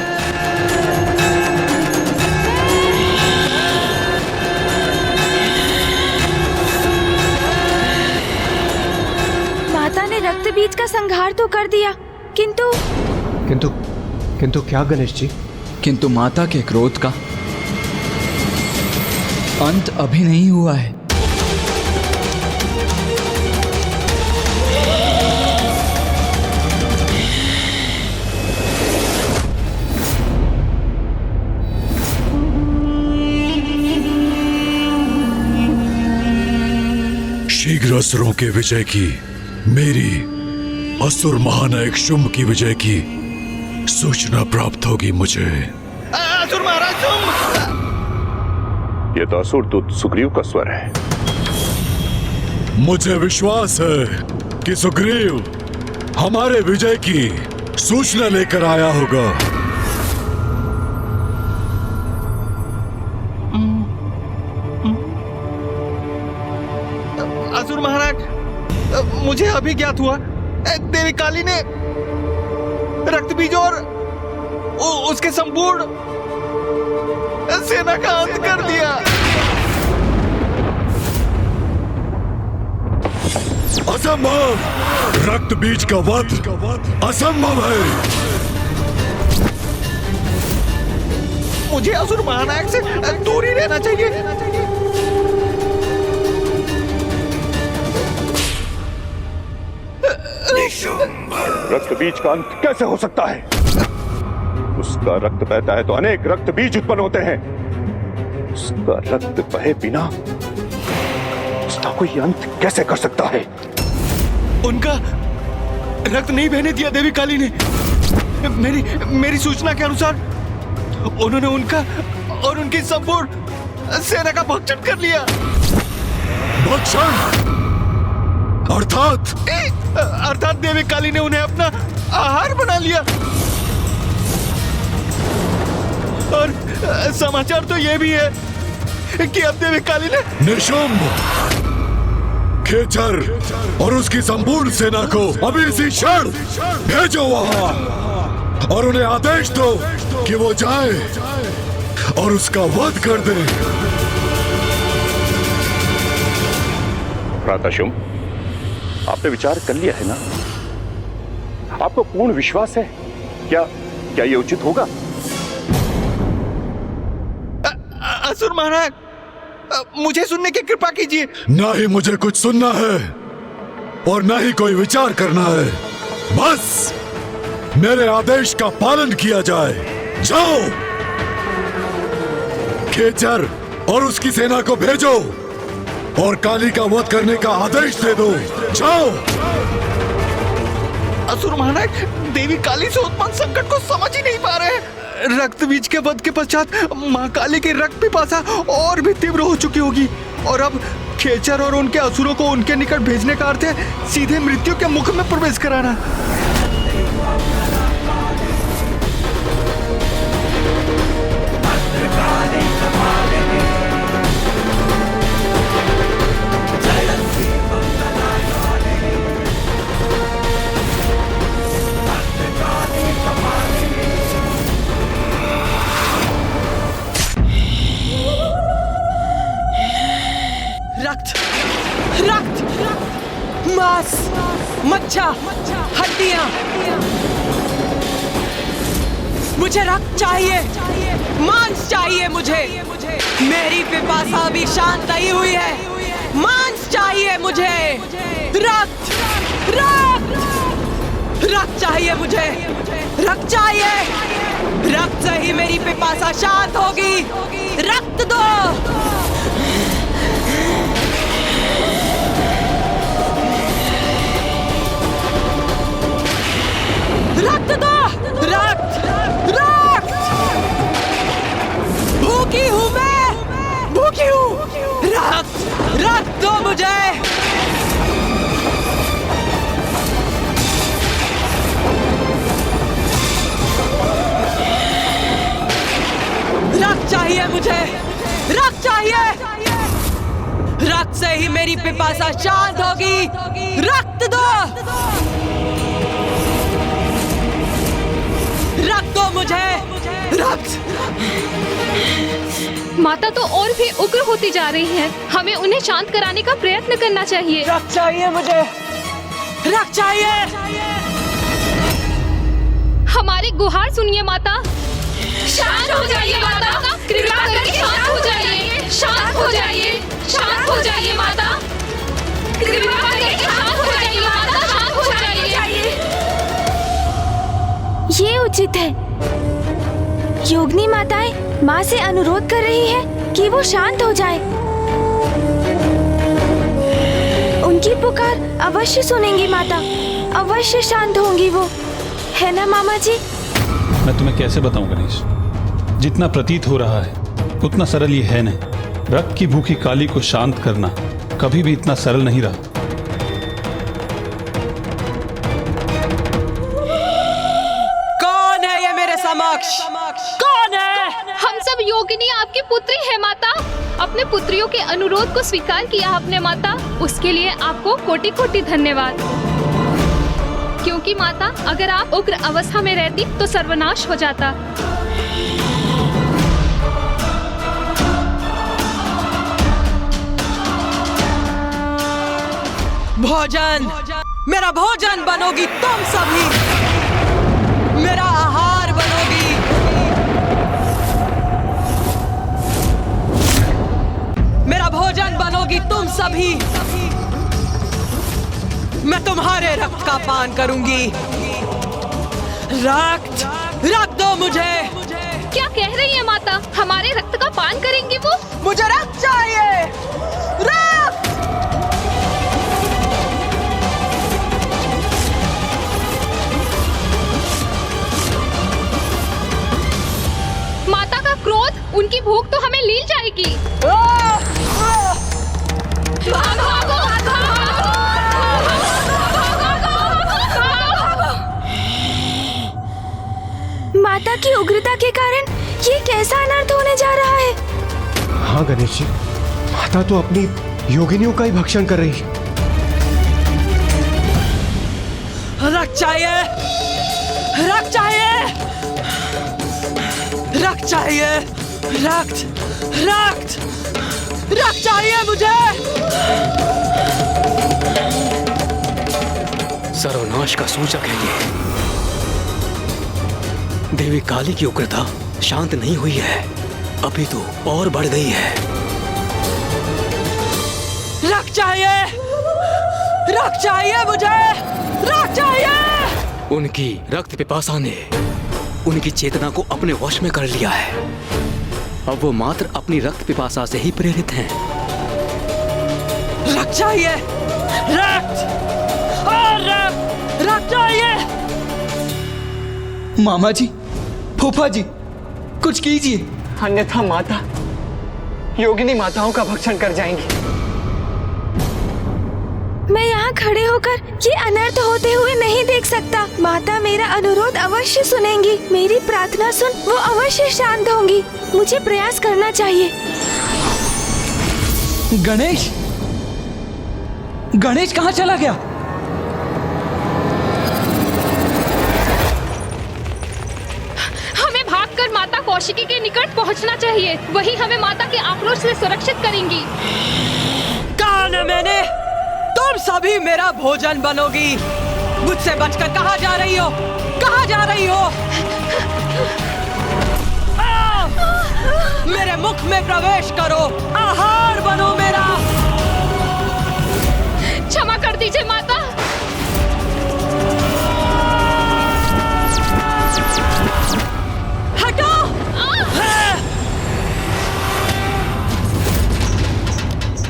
[SPEAKER 7] माता ने रक्त बीज का संहार तो कर दिया, किंतु
[SPEAKER 2] किंतु क्या गणेश जी?
[SPEAKER 3] किंतु माता के क्रोध का अंत अभी नहीं हुआ है।
[SPEAKER 5] शीघ्र असुरों के विजय की, मेरी असुर महानायक शुंभ की विजय की सूचना प्राप्त होगी मुझे।
[SPEAKER 12] असुर महाराज शुंभ!
[SPEAKER 4] यह तो असुर दूत सुग्रीव का स्वर है।
[SPEAKER 5] मुझे विश्वास है कि सुग्रीव हमारे विजय की सूचना लेकर आया होगा।
[SPEAKER 12] महाराज, मुझे अभी ज्ञात हुआ देवी काली ने रक्त बीज और उसके संपूर्ण सेना का अंत कर दिया।
[SPEAKER 5] असंभव! रक्त बीज का वध असंभव है।
[SPEAKER 12] मुझे असुर महानायक से दूर ही रहना चाहिए।
[SPEAKER 2] रक्त बीज का अंत कैसे हो सकता है? उसका रक्त बहता है तो अनेक रक्त बीज उत्पन्न होते हैं। उसका रक्त बहे बिना उसका कोई अंत कैसे कर सकता है?
[SPEAKER 12] उनका रक्त नहीं बहने दिया देवी काली ने। मेरी सूचना के अनुसार उन्होंने उनका और उनकी संपूर्ण सेना का भक्षण कर लिया।
[SPEAKER 5] भक्षण?
[SPEAKER 12] अर्थात देवी काली ने उन्हें अपना आहार बना लिया। और समाचार तो यह भी है कि अब देवी काली ने
[SPEAKER 5] निशुंभ, खेचर और उसकी संपूर्ण सेना को अभी इसी क्षण भेजो वहां और उन्हें आदेश दो कि वो जाए और उसका वध कर दे।
[SPEAKER 2] प्रातःशुंभ, आपने विचार कर लिया है ना? आपको पूर्ण विश्वास है? क्या ये उचित होगा?
[SPEAKER 12] असुर महाराज, मुझे सुनने की कृपा कीजिए।
[SPEAKER 5] ना ही मुझे कुछ सुनना है और ना ही कोई विचार करना है। बस मेरे आदेश का पालन किया जाए। जाओ, खेचर और उसकी सेना को भेजो और काली का वध करने का आदेश दे दो। जाओ।
[SPEAKER 12] असुर महानायक देवी काली से उत्पन्न संकट को समझ ही नहीं पा रहे हैं। रक्त बीज के वध के पश्चात मां काली की रक्त पिपासा और भी तीव्र हो चुकी होगी और अब खेचर और उनके असुरों को उनके निकट भेजने का अर्थ है सीधे मृत्यु के मुख में प्रवेश कराना।
[SPEAKER 8] रक्त, मांस, मज्जा, हड्डियां। मुझे रक्त चाहिए, मांस चाहिए मुझे। मेरी पिपासा भी शांत नहीं हुई है। मांस चाहिए मुझे। रक्त, रक्त, रक्त चाहिए मुझे। रक्त चाहिए। रक्त से ही मेरी पिपासा शांत होगी। रक्त दो। रक्त दो। रक्त, रक्त। भूखी हूं मैं, भूखी हूं। रक्त, रक्त दो मुझे। रक्त चाहिए मुझे। रक्त चाहिए। रक्त से ही मेरी पिपासा शांत होगी। रक्त दो। रक्त दो मुझे। रक्त।
[SPEAKER 13] माता तो और भी उग्र होती जा रही हैं। हमें उन्हें शांत कराने का प्रयत्न करना चाहिए।
[SPEAKER 8] रक्त चाहिए मुझे। रक्त चाहिए।
[SPEAKER 13] हमारी गुहार सुनिए माता। शांत हो जाइए माता, कृपा करके शांत हो जाइए। शांत हो जाइए, शांत हो जाइए माता, कृपा करके शांत हो जाइए माता, शांत हो जाइए।
[SPEAKER 7] ये उचित है। योगिनी माताएं माँ से अनुरोध कर रही है कि वो शांत हो जाए। उनकी पुकार अवश्य सुनेंगी माता, अवश्य शांत होंगी वो, है ना मामा जी?
[SPEAKER 9] मैं तुम्हें कैसे बताऊं गणेश, जितना प्रतीत हो रहा है उतना सरल ये है नहीं। रक्त की भूखी काली को शांत करना कभी भी इतना सरल नहीं रहा।
[SPEAKER 8] कौन है ये मेरे समक्ष? कौन है?
[SPEAKER 13] हम सब योगिनी आपकी पुत्री है माता। अपने पुत्रियों के अनुरोध को स्वीकार किया आपने माता, उसके लिए आपको कोटि कोटि धन्यवाद। क्योंकि माता, अगर आप उग्र अवस्था में रहती तो सर्वनाश हो जाता।
[SPEAKER 8] भोजन, मेरा भोजन बनोगी तुम सभी, मेरा आहार बनोगी। मेरा भोजन बनोगी तुम सभी। मैं तुम्हारे रक्त का पान करूंगी। रक्त, रक्त दो मुझे।
[SPEAKER 13] क्या कह रही है माता? हमारे रक्त का पान करेंगे वो?
[SPEAKER 8] मुझे रक्त चाहिए, रक्त।
[SPEAKER 13] माता का क्रोध, उनकी भूख तो हमें लील जाएगी।
[SPEAKER 7] माता की उग्रता के कारण ये कैसा अनर्थ होने जा रहा है?
[SPEAKER 2] हाँ गणेश जी, माता तो अपनी योगिनियों का ही भक्षण कर रही है।
[SPEAKER 8] रक्त चाहिए, रक्त चाहिए, रक्त चाहिए, रक्त, रक्त, रक्त चाहिए मुझे।
[SPEAKER 10] सर्वनाश का सूचक है ये। देवी काली की उग्रता शांत नहीं हुई है, अभी तो और बढ़ गई है।
[SPEAKER 8] रक्त चाहिए, रक्त चाहिए मुझे, रक्त चाहिए।
[SPEAKER 10] उनकी रक्त पिपासा ने उनकी चेतना को अपने वश में कर लिया है। अब वो मात्र अपनी रक्त पिपासा से ही प्रेरित हैं।
[SPEAKER 8] रक्त चाहिए, रक्त, और रक्त, रक्त चाहिए।
[SPEAKER 12] मामा जी, फूफा जी, कुछ कीजिए,
[SPEAKER 3] अन्यथा माता योगिनी माताओं का भक्षण कर जाएंगी।
[SPEAKER 7] मैं यहाँ खड़े होकर ये अनर्थ होते हुए नहीं देख सकता। माता मेरा अनुरोध अवश्य सुनेंगी। मेरी प्रार्थना सुन वो अवश्य शांत होंगी। मुझे प्रयास करना चाहिए।
[SPEAKER 12] गणेश, गणेश कहाँ चला गया?
[SPEAKER 13] हमें भागकर माता कौशिकी के निकट पहुंचना चाहिए। वही हमें माता के आक्रोश से सुरक्षित करेंगी।
[SPEAKER 8] कहा न मैंने, तुम सभी मेरा भोजन बनोगी। मुझसे बचकर कहाँ जा रही हो? कहाँ जा रही हो? मेरे मुख में प्रवेश करो, आहार बनो मेरा।
[SPEAKER 13] क्षमा कर दीजिए माता।
[SPEAKER 8] हटो।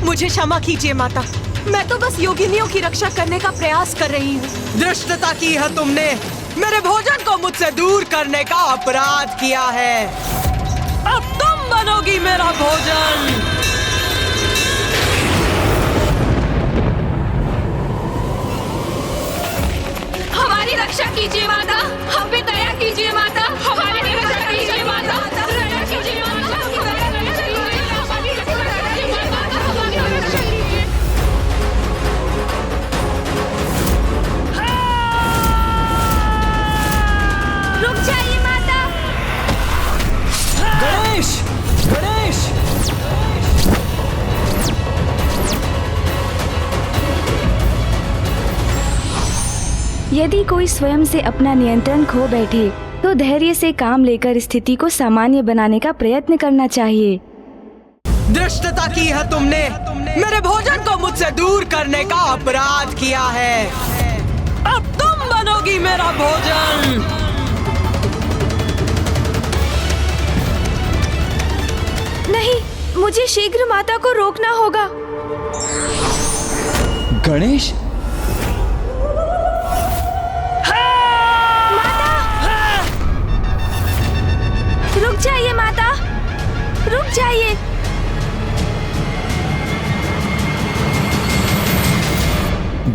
[SPEAKER 8] मुझे क्षमा कीजिए माता, मैं तो बस योगिनियों की रक्षा करने का प्रयास कर रही हूँ। धृष्टता की है तुमने, मेरे भोजन को मुझसे दूर करने का अपराध किया है। अब तुम बनोगी मेरा भोजन।
[SPEAKER 13] हमारी रक्षा कीजिए माता, हम पे दया कीजिए माता, हमारी रक्षा कीजिए माता, दया कीजिए माता,
[SPEAKER 7] रुक जाइए माता।
[SPEAKER 12] गणेश, गणेश,
[SPEAKER 7] यदि कोई स्वयं से अपना नियंत्रण खो बैठे तो धैर्य से काम लेकर स्थिति को सामान्य बनाने का प्रयत्न करना चाहिए।
[SPEAKER 8] धृष्टता की है तुमने, मेरे भोजन को मुझसे दूर करने का अपराध किया है। अब तुम बनोगी मेरा भोजन।
[SPEAKER 7] नहीं, मुझे शीघ्र माता को रोकना होगा।
[SPEAKER 12] गणेश,
[SPEAKER 7] रुक जाइए माता, रुक जाइए।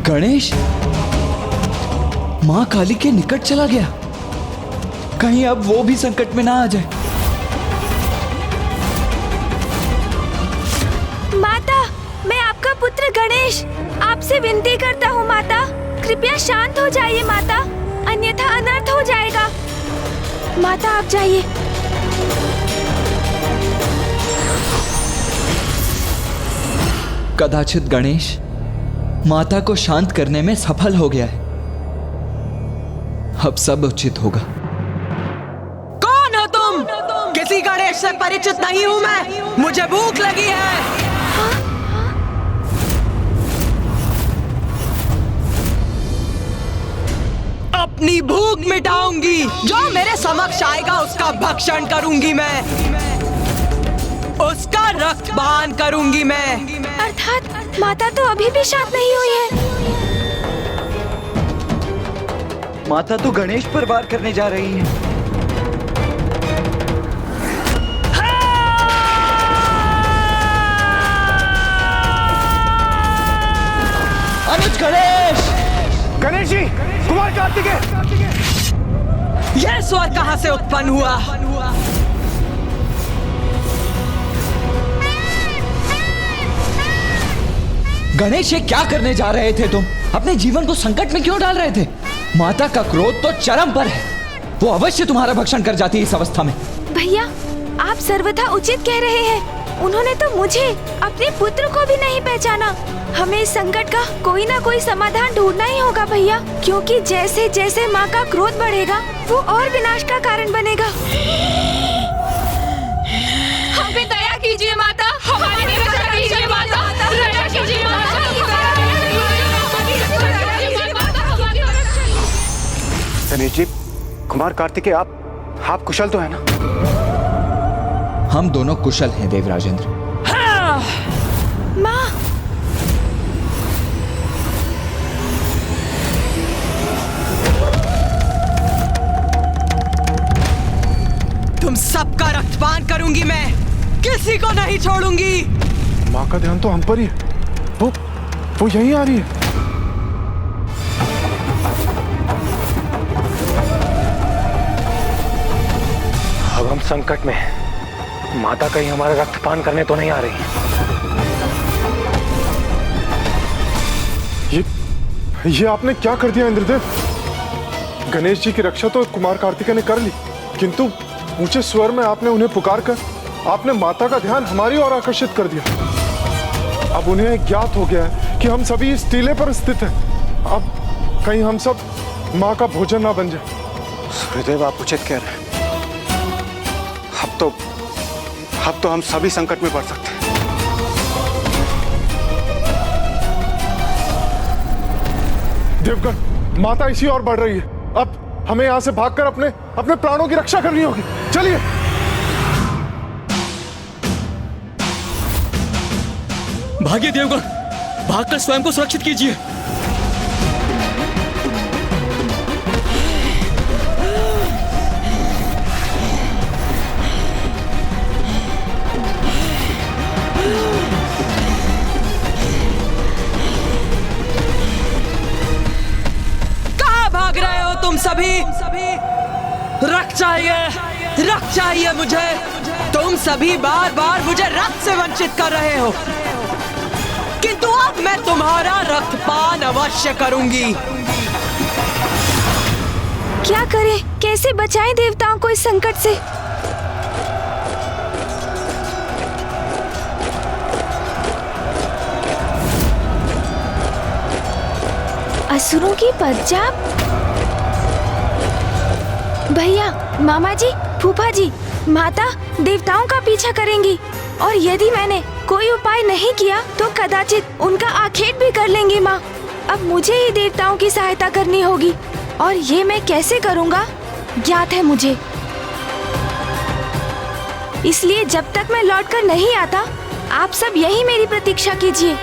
[SPEAKER 12] गणेश, माँ काली के निकट चला गया। कहीं अब वो भी संकट में ना आ जाए।
[SPEAKER 7] गणेश, आपसे विनती करता हूँ माता, कृपया शांत हो जाइए माता, अन्यथा अनर्थ हो जाएगा। माता आप जाइए।
[SPEAKER 3] कदाचित गणेश माता को शांत करने में सफल हो गया है। अब सब उचित होगा।
[SPEAKER 8] कौन हो तुम? किसी गणेश से परिचित नहीं हूँ मैं, मुझे भूख लगी है। अपनी भूख मिटाऊंगी, जो मेरे समक्ष आएगा उसका भक्षण करूंगी मैं, उसका रक्तपान करूंगी मैं।
[SPEAKER 7] अर्थात माता तो अभी भी शांत नहीं हुई है।
[SPEAKER 3] माता तो गणेश पर वार करने जा रही है। अनुज गणेश!
[SPEAKER 2] गणेश जी, कुमार कार्तिकेय!
[SPEAKER 8] यह स्वर कहां से उत्पन्न हुआ?
[SPEAKER 3] गणेश, ये क्या करने जा रहे थे तुम? अपने जीवन को संकट में क्यों डाल रहे थे? माता का क्रोध तो चरम पर है, वो अवश्य तुम्हारा भक्षण कर जाती है इस अवस्था में।
[SPEAKER 7] भैया, आप सर्वथा उचित कह रहे हैं। उन्होंने तो मुझे, अपने पुत्र को भी नहीं पहचाना। हमें इस संकट का कोई ना कोई समाधान ढूंढना ही होगा भैया, क्योंकि जैसे जैसे माँ का क्रोध बढ़ेगा वो और विनाश का कारण बनेगा।
[SPEAKER 13] हम पे दया कीजिए माता, हमारी रक्षा कीजिए माता, दया कीजिए माता।
[SPEAKER 2] गणेश जी, कुमार कार्तिकेय, आप कुशल तो है ना?
[SPEAKER 3] हम दोनों कुशल हैं देवराजेंद्र।
[SPEAKER 7] माँ!
[SPEAKER 8] तुम सबका रक्तपान करूंगी मैं, किसी को नहीं छोड़ूंगी।
[SPEAKER 11] माँ का ध्यान तो हम पर ही है, वो यहीं आ रही है।
[SPEAKER 2] अब हम संकट में हैं। माता कहीं हमारा रक्तपान करने तो नहीं आ रही?
[SPEAKER 11] ये आपने क्या कर दिया इंद्रदेव? गणेश जी की रक्षा तो कुमार कार्तिकेय ने कर ली, किंतु ऊंचे स्वर में आपने उन्हें पुकार कर आपने माता का ध्यान हमारी ओर आकर्षित कर दिया। अब उन्हें ज्ञात हो गया है कि हम सभी इस टीले पर स्थित हैं। अब कहीं हम सब माँ का भोजन ना बन जाए।
[SPEAKER 2] सूर्यदेव, आप उचित कह रहे हैं। अब तो हम सभी संकट में पड़ सकते हैं।
[SPEAKER 11] देवगण, माता इसी ओर बढ़ रही है। अब हमें यहाँ से भागकर अपने प्राणों की रक्षा करनी होगी। चलिए।
[SPEAKER 10] भागिए देवगण, भागकर स्वयं को सुरक्षित कीजिए।
[SPEAKER 8] तुम सभी रक्त चाहिए मुझे। तुम सभी बार बार मुझे रक्त से वंचित कर रहे हो, किंतु अब मैं तुम्हारा रक्तपान अवश्य करूंगी।
[SPEAKER 7] क्या करें, कैसे बचाएं देवताओं को इस संकट से? असुरों की पंजाब? भैया, मामा जी, फूफा जी, माता देवताओं का पीछा करेंगी, और यदि मैंने कोई उपाय नहीं किया तो कदाचित उनका आखेट भी कर लेंगी माँ। अब मुझे ही देवताओं की सहायता करनी होगी, और ये मैं कैसे करूँगा ज्ञात है मुझे। इसलिए जब तक मैं लौटकर नहीं आता, आप सब यही मेरी प्रतीक्षा कीजिए।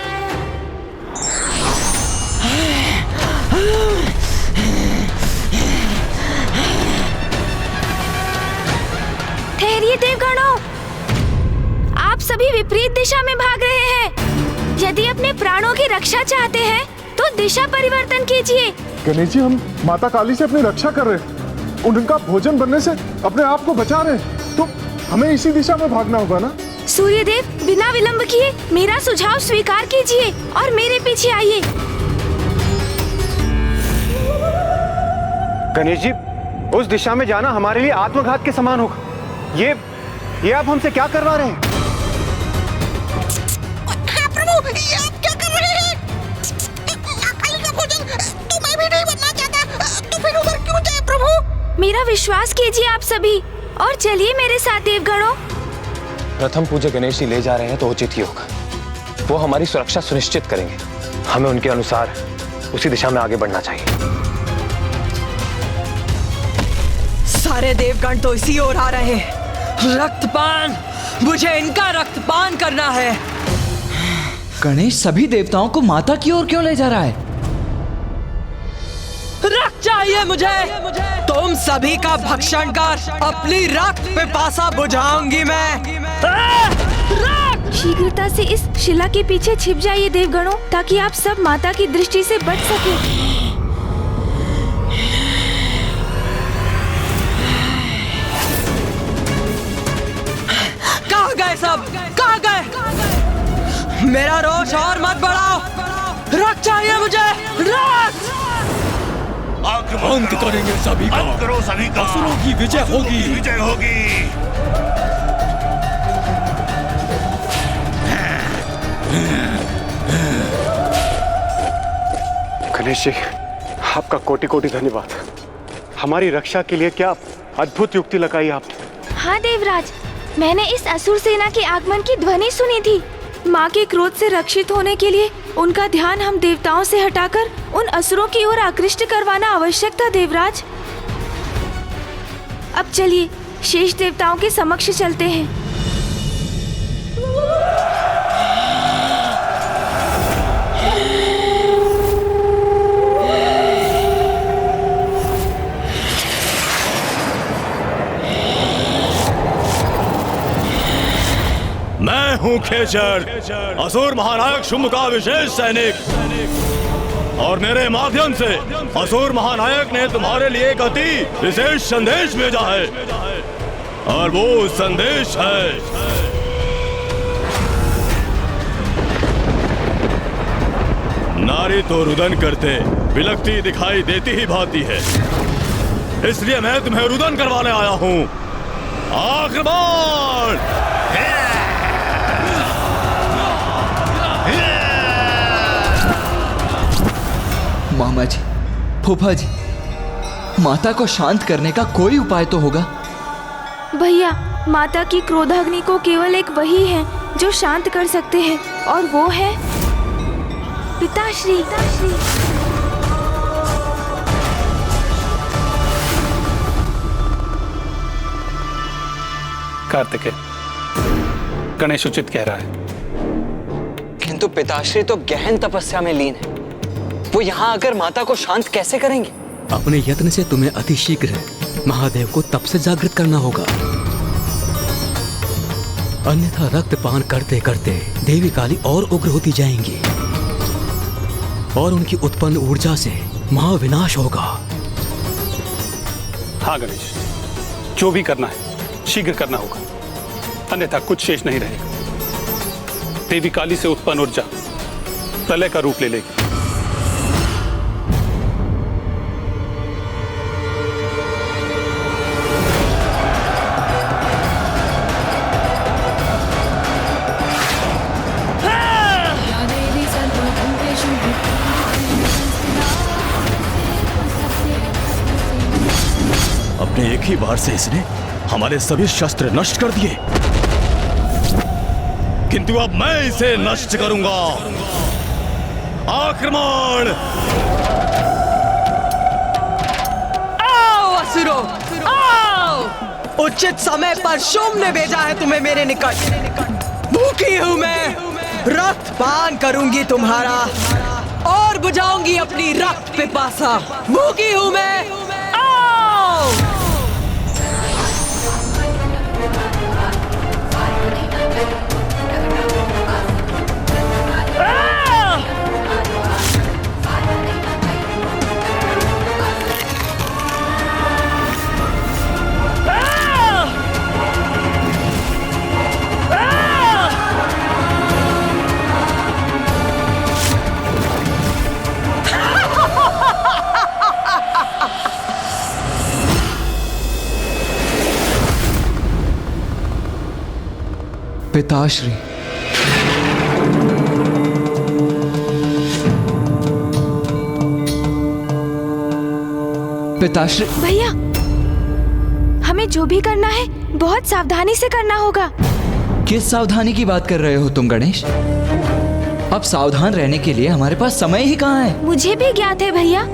[SPEAKER 7] ठहरिए देवगणों, आप सभी विपरीत दिशा में भाग रहे हैं। यदि अपने प्राणों की रक्षा चाहते हैं तो दिशा परिवर्तन कीजिए।
[SPEAKER 11] गणेश जी, हम माता काली से अपनी रक्षा कर रहे हैं, उनका भोजन बनने से अपने आप को बचा रहे हैं, तो हमें इसी दिशा में भागना होगा ना।
[SPEAKER 7] सूर्यदेव, बिना विलंब किए मेरा सुझाव स्वीकार कीजिए और मेरे पीछे आइए।
[SPEAKER 2] गणेश जी, उस दिशा में जाना हमारे लिए आत्मघात के समान होगा। ये आप हमसे क्या करवा रहे हैं?
[SPEAKER 14] हाँ प्रभु, ये आप क्या कर रहे हैं? काली का भोजन तो मैं भी नहीं बनना चाहता, तो फिर उधर क्यों जाए प्रभु?
[SPEAKER 7] मेरा विश्वास कीजिए आप सभी और चलिए मेरे साथ देवगणों।
[SPEAKER 15] प्रथम पूज्य गणेश जी ले जा रहे हैं तो उचित ही होगा। वो हमारी सुरक्षा सुनिश्चित करेंगे। हमें उनके अनुसार उसी दिशा में आगे बढ़ना चाहिए।
[SPEAKER 8] सारे देवगण तो इसी ओर आ रहे हैं। रक्तपान, मुझे इनका रक्तपान करना है।
[SPEAKER 3] गणेश सभी देवताओं को माता की ओर क्यों ले जा रहा है?
[SPEAKER 8] रक्त चाहिए मुझे। तुम सभी का भक्षण कर अपनी रक्त पिपासा बुझाऊंगी मैं।
[SPEAKER 7] शीघ्रता से इस शिला के पीछे छिप जाइए देवगणों, ताकि आप सब माता की दृष्टि से बच सके।
[SPEAKER 8] कहाँ गए सब? कहाँ गए? मेरा रोष और मत बढ़ाओ। रक्त चाहिए मुझे, रक्त।
[SPEAKER 5] अंत करेंगे सभी का।
[SPEAKER 4] अंत करो सभी का।
[SPEAKER 5] असुरों की विजय होगी।
[SPEAKER 4] विजय होगी।
[SPEAKER 2] गणेश जी, आपका कोटि कोटि धन्यवाद। हमारी रक्षा के लिए क्या अद्भुत युक्ति लगाई आपने।
[SPEAKER 7] हाँ देवराज, मैंने इस असुर सेना के आगमन की ध्वनि सुनी थी। माँ के क्रोध से रक्षित होने के लिए उनका ध्यान हम देवताओं से हटाकर उन असुरों की ओर आकृष्ट करवाना आवश्यक था देवराज। अब चलिए शेष देवताओं के समक्ष चलते हैं।
[SPEAKER 5] मैं हूँ खेचर, असुर महानायक शुंभ का विशेष सैनिक, और मेरे माध्यम से असुर महानायक ने तुम्हारे लिए एक अति विशेष संदेश भेजा है, और वो संदेश है नारी तो रुदन करते बिलखती दिखाई देती ही भाती है, इसलिए मैं तुम्हें रुदन करवाने आया हूँ। आक्रमण!
[SPEAKER 3] मामा जी, फूफा जी, माता को शांत करने का कोई उपाय तो होगा।
[SPEAKER 7] भैया, माता की क्रोधाग्नि को केवल एक वही है जो शांत कर सकते हैं, और वो है पिताश्री।
[SPEAKER 9] कार्तिकेय, गणेश उचित कह रहा है।
[SPEAKER 3] किंतु पिताश्री तो गहन तपस्या में लीन है। वो यहाँ आकर माता को शांत कैसे करेंगे?
[SPEAKER 10] अपने यत्न से तुम्हें अतिशीघ्र महादेव को तप से जागृत करना होगा, अन्यथा रक्तपान करते करते देवी काली और उग्र होती जाएंगी और उनकी उत्पन्न ऊर्जा से महाविनाश होगा।
[SPEAKER 9] हाँ गणेश, जो भी करना है शीघ्र करना होगा, अन्यथा कुछ शेष नहीं रहेगा। देवी काली से उत्पन्न ऊर्जा प्रलय का रूप ले लेगी।
[SPEAKER 5] अपने एक ही बार से इसने हमारे सभी शस्त्र नष्ट कर दिए, किंतु अब मैं इसे नष्ट करूंगा। आक्रमण!
[SPEAKER 8] आओ असुरो, आओ! उचित समय पर शुंभ ने भेजा है तुम्हें मेरे निकट। भूखी हूं मैं, रक्त पान करूंगी तुम्हारा और बुझाऊंगी अपनी रक्त पिपासा। भूखी हूं मैं, आओ!
[SPEAKER 3] पिताश्री। पिताश्री।
[SPEAKER 7] भैया, हमें जो भी करना है बहुत सावधानी से करना होगा।
[SPEAKER 3] किस सावधानी की बात कर रहे हो तुम गणेश? अब सावधान रहने के लिए हमारे पास समय ही कहाँ है?
[SPEAKER 7] मुझे भी ज्ञात है भैया,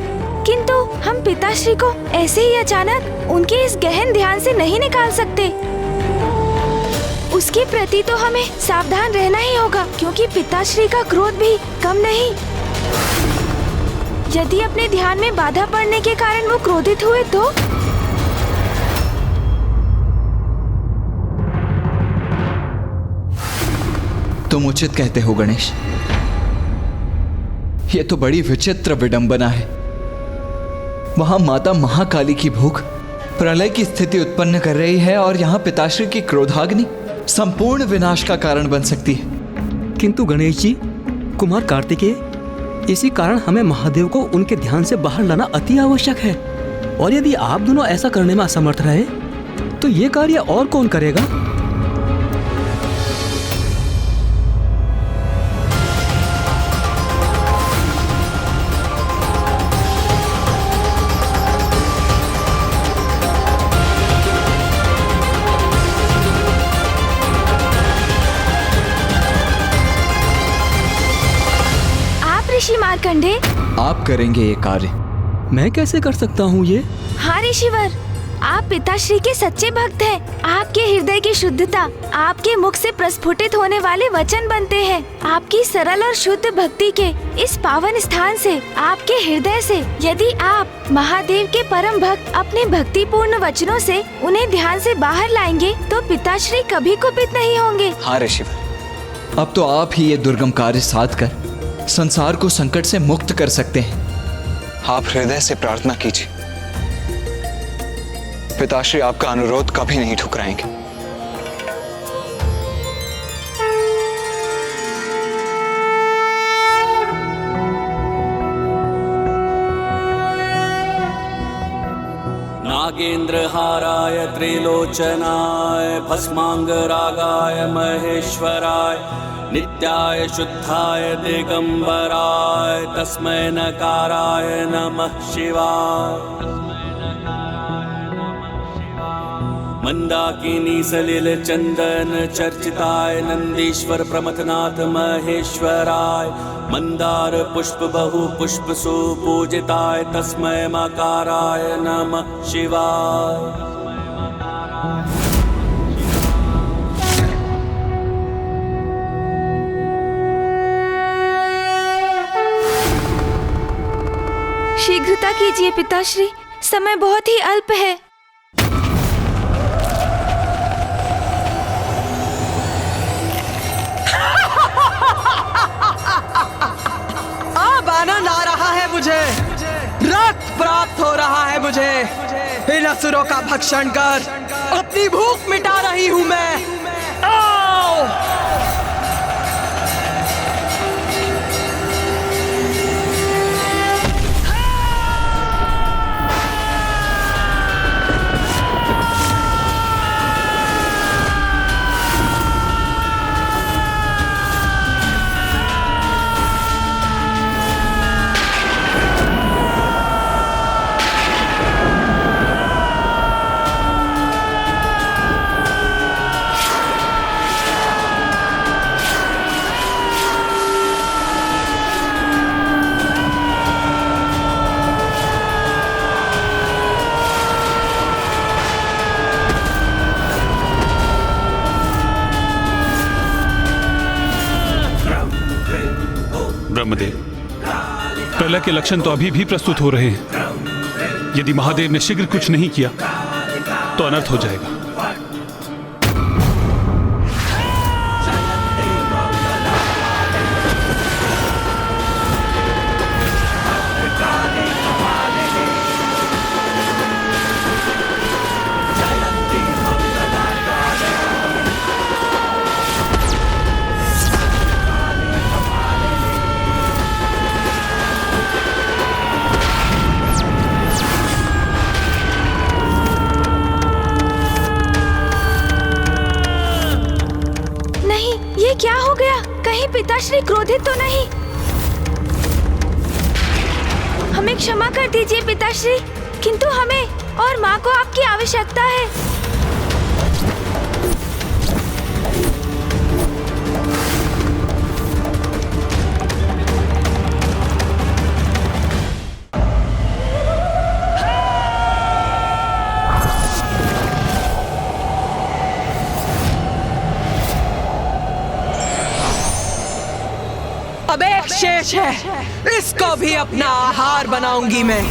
[SPEAKER 7] किंतु हम पिताश्री को ऐसे ही अचानक उनके इस गहन ध्यान से नहीं निकाल सकते। उसके प्रति तो हमें सावधान रहना ही होगा, क्योंकि पिताश्री का क्रोध भी कम नहीं। यदि अपने ध्यान में बाधा पड़ने के कारण वो क्रोधित हुए तो?
[SPEAKER 3] तुम उचित कहते हो गणेश। ये तो बड़ी विचित्र विडंबना है। वहां माता महाकाली की भूख प्रलय की स्थिति उत्पन्न कर रही है और यहाँ पिताश्री की क्रोधाग्नि संपूर्ण विनाश का कारण बन सकती है।
[SPEAKER 10] किंतु गणेश जी, कुमार कार्तिकेय, इसी कारण हमें महादेव को उनके ध्यान से बाहर लाना अति आवश्यक है। और यदि आप दोनों ऐसा करने में असमर्थ रहे तो ये कार्य और कौन करेगा?
[SPEAKER 7] ऋषि मार्कंडे,
[SPEAKER 3] आप करेंगे ये कार्य?
[SPEAKER 10] मैं कैसे कर सकता हूँ ये?
[SPEAKER 7] हाँ ऋषिवर, आप पिताश्री के सच्चे भक्त हैं। आपके हृदय की शुद्धता आपके मुख से प्रस्फुटित होने वाले वचन बनते हैं। आपकी सरल और शुद्ध भक्ति के इस पावन स्थान से, आपके हृदय से, यदि आप महादेव के परम भक्त अपने भक्तिपूर्ण वचनों से उन्हें ध्यान से बाहर लाएंगे तो पिताश्री कभी कुपित नहीं होंगे।
[SPEAKER 3] हाँ ऋषिवर, अब तो आप ही ये दुर्गम कार्य साध कर संसार को संकट से मुक्त कर सकते हैं। आप हृदय से प्रार्थना कीजिए, पिताश्री आपका अनुरोध कभी नहीं ठुकराएंगे।
[SPEAKER 16] नागेंद्रहाराय त्रिलोचनाय भस्मांगरागाय महेश्वराय नित्याय शुद्धाय दिगंबराय तस्मै नकाराय नमः शिवाय। मंदाकिनी सलिल चंदन चर्चिताय नंदीश्वर प्रमथनाथ महेश्वराय मंदार पुष्प बहु पुष्प सुपूजिताय तस्मै मकाराय नमः शिवाय।
[SPEAKER 7] शीघ्रता कीजिए पिताश्री, समय बहुत ही अल्प है।
[SPEAKER 8] अब आनंद आ रहा है मुझे, रक्त प्राप्त हो रहा है मुझे। इन असुरों का भक्षण कर अपनी भूख मिटा रही हूँ मैं। आओ!
[SPEAKER 9] ब्रह्मदेव, प्रलय के लक्षण तो अभी भी प्रस्तुत हो रहे हैं। यदि महादेव ने शीघ्र कुछ नहीं किया तो अनर्थ हो जाएगा।
[SPEAKER 7] कोई क्रोधित तो नहीं? हमें क्षमा कर दीजिए पिताश्री, किंतु हमें और माँ को आपकी आवश्यकता है।
[SPEAKER 8] अब एक शेष है, इसको भी अपना आहार बनाऊंगी मैं।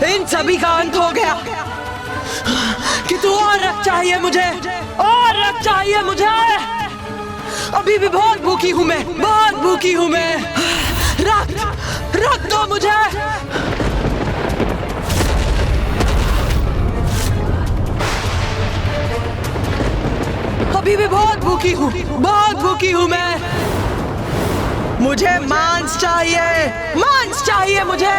[SPEAKER 8] इन सभी का अंत हो गया। कि तू और रक्त चाहिए मुझे, और रक्त चाहिए मुझे। अभी भी बहुत भूखी हूं मैं, बहुत भूखी हूं मैं। रक्त दो मुझे। अभी भी बहुत भूखी हूँ, बहुत भूखी हूँ मैं। मुझे मांस चाहिए, मांस चाहिए मुझे।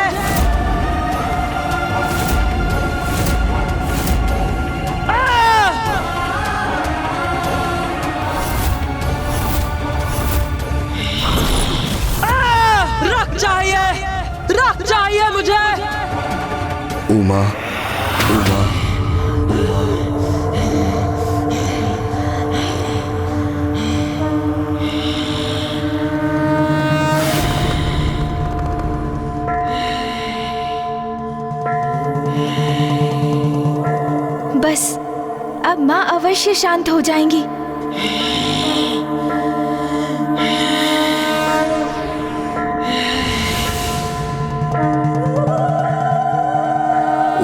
[SPEAKER 8] रक्त चाहिए मुझे।
[SPEAKER 11] उमा, उमा,
[SPEAKER 7] बस अब माँ अवश्य शांत हो जाएंगी।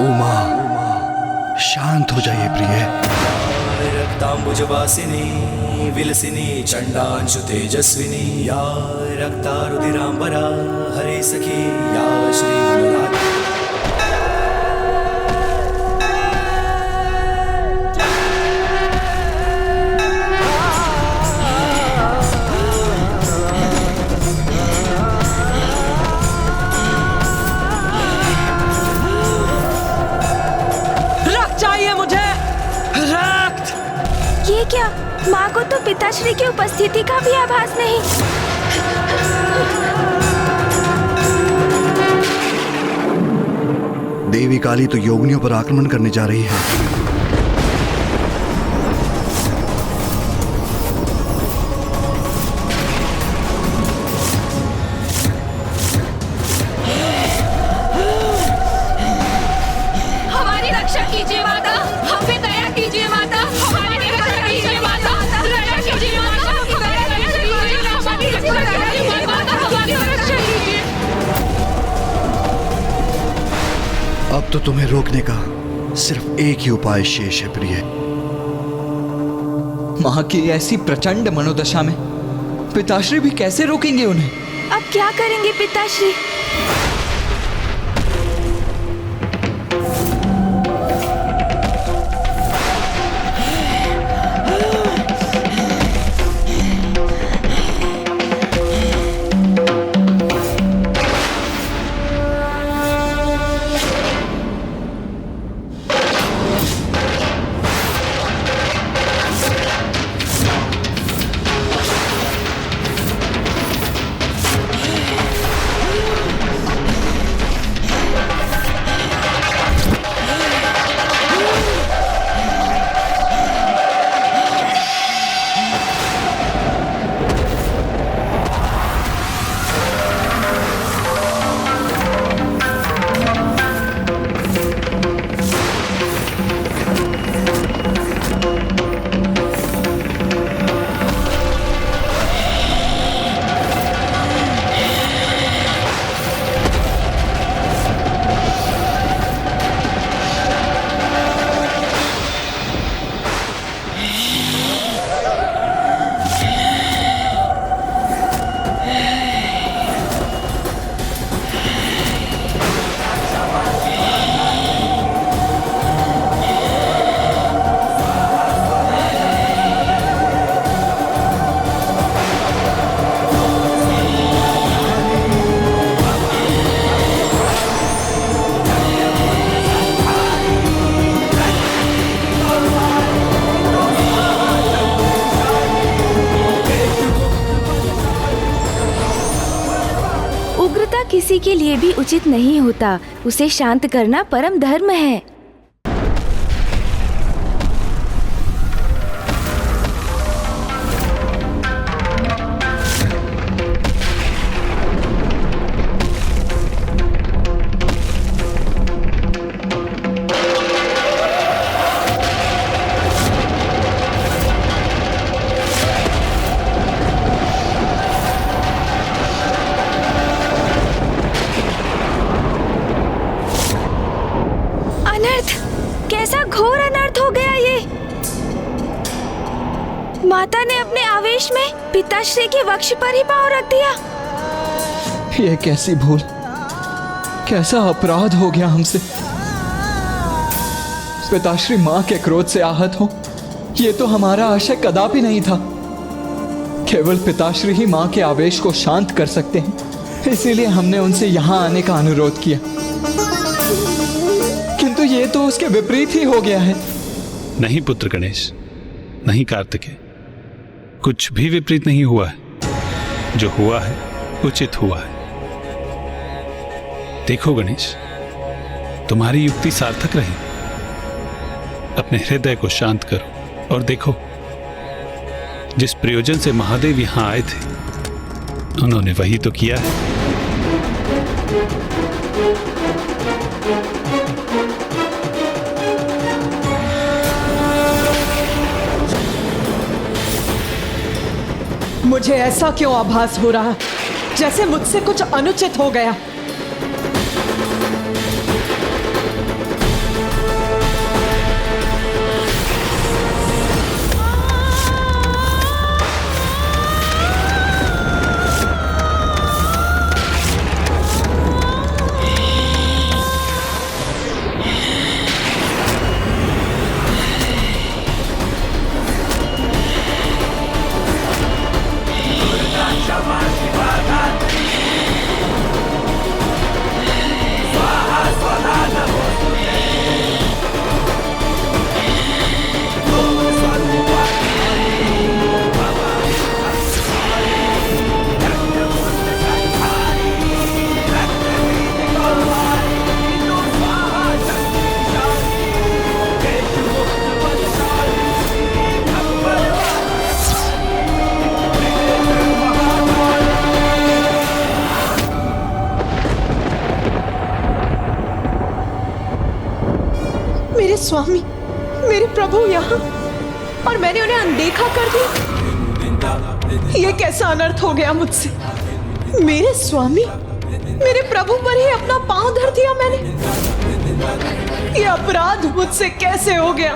[SPEAKER 11] उमा, शांत हो जाइए प्रिय।
[SPEAKER 16] रक्तांबुजवासिनी विलसिनी चंडांशु तेजस्विनी या रक्तारुधिरांबरा हरे सखी या श्री मनोराधा।
[SPEAKER 7] ये क्या? माँ को तो पिताश्री की उपस्थिति का भी आभास नहीं।
[SPEAKER 11] देवी काली तो योगिनियों पर आक्रमण करने जा रही है।
[SPEAKER 13] हमारी रक्षा कीजिए माता, हम पे दया कीजिए माता, हमारी रक्षा कीजिए माता, दया कीजिए माता, हमारी रक्षा कीजिए।
[SPEAKER 11] अब तो तुम्हें रोकने का सिर्फ एक ही उपाय शेष है प्रिय।
[SPEAKER 3] माँ की ऐसी प्रचंड मनोदशा में पिताश्री भी कैसे रोकेंगे उन्हें?
[SPEAKER 7] अब क्या करेंगे पिताश्री? के लिए भी उचित नहीं होता। उसे शांत करना परम धर्म है। कैसा घोर अनर्थ हो गया ये। माता ने अपने आवेश में पिताश्री के वक्ष पर ही पांव रख दिया।
[SPEAKER 3] ये कैसी भूल, कैसा अपराध हो गया हमसे। पिताश्री माँ के क्रोध से आहत हो, ये तो हमारा आशय कदापि नहीं था। केवल पिताश्री ही माँ के आवेश को शांत कर सकते हैं, इसीलिए हमने उनसे यहाँ आने का अनुरोध किया। किंतु ये तो उसके विपरीत ही हो गया है।
[SPEAKER 9] नहीं पुत्र गणेश, नहीं कार्तिकेय, कुछ भी विपरीत नहीं हुआ है। जो हुआ है उचित हुआ है। देखो गणेश, तुम्हारी युक्ति सार्थक रही। अपने हृदय को शांत करो और देखो, जिस प्रयोजन से महादेव यहां आए थे उन्होंने वही तो किया है।
[SPEAKER 8] मुझे ऐसा क्यों आभास हो रहा, जैसे मुझसे कुछ अनुचित हो गया। स्वामी, मेरे प्रभु यहाँ, और मैंने उन्हें अनदेखा कर दिया। ये कैसा अनर्थ हो गया मुझसे। मेरे स्वामी, मेरे प्रभु पर ही अपना पांव धर दिया मैंने। ये अपराध मुझसे कैसे हो गया।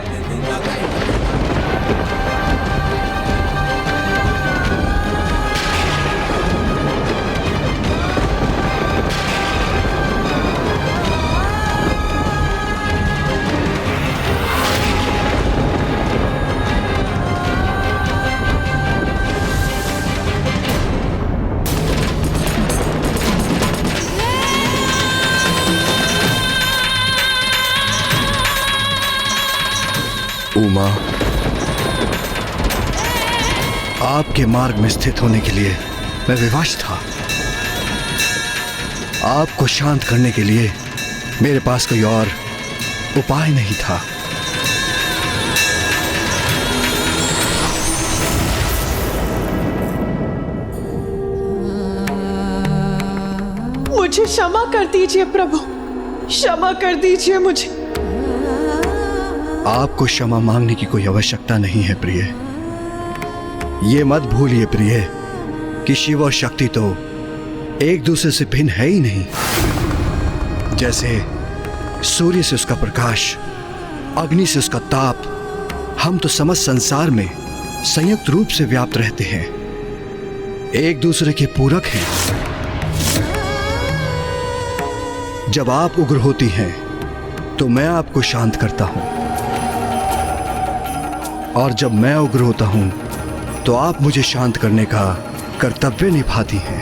[SPEAKER 17] उमा, आपके मार्ग में स्थित होने के लिए मैं विवश था। आपको शांत करने के लिए मेरे पास कोई और उपाय नहीं था।
[SPEAKER 8] मुझे क्षमा कर दीजिए प्रभु, क्षमा कर दीजिए मुझे।
[SPEAKER 17] आपको क्षमा मांगने की कोई आवश्यकता नहीं है प्रिय। ये मत भूलिए प्रिय कि शिव और शक्ति तो एक दूसरे से भिन्न है ही नहीं। जैसे सूर्य से उसका प्रकाश, अग्नि से उसका ताप, हम तो समस्त संसार में संयुक्त रूप से व्याप्त रहते हैं, एक दूसरे के पूरक हैं। जब आप उग्र होती हैं तो मैं आपको शांत करता हूं, और जब मैं उग्र होता हूं तो आप मुझे शांत करने का कर्तव्य निभाती हैं।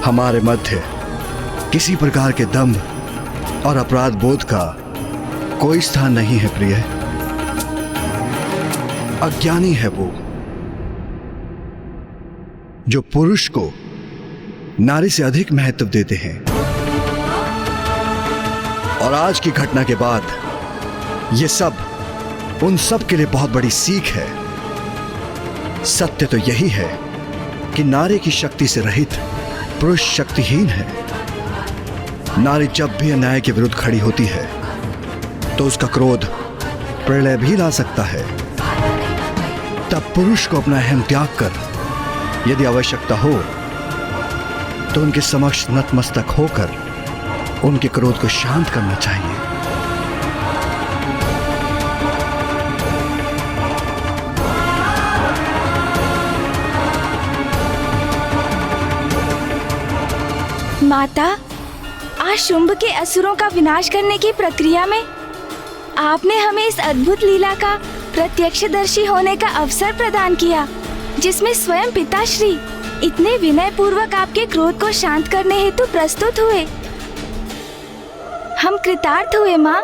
[SPEAKER 17] हमारे मध्य किसी प्रकार के दंभ और अपराध बोध का कोई स्थान नहीं है प्रिय। अज्ञानी है वो जो पुरुष को नारी से अधिक महत्व देते हैं। और आज की घटना के बाद ये सब उन सब के लिए बहुत बड़ी सीख है। सत्य तो यही है कि नारी की शक्ति से रहित पुरुष शक्तिहीन है। नारी जब भी अन्याय के विरुद्ध खड़ी होती है तो उसका क्रोध प्रलय भी ला सकता है। तब पुरुष को अपना अहम त्याग कर यदि आवश्यकता हो तो उनके समक्ष नतमस्तक होकर उनके क्रोध को शांत करना चाहिए।
[SPEAKER 7] माता, आज शुंभ के असुरों का विनाश करने की प्रक्रिया में आपने हमें इस अद्भुत लीला का प्रत्यक्षदर्शी होने का अवसर प्रदान किया, जिसमें स्वयं पिताश्री इतने विनय पूर्वक आपके क्रोध को शांत करने हेतु प्रस्तुत हुए। हम कृतार्थ हुए माँ।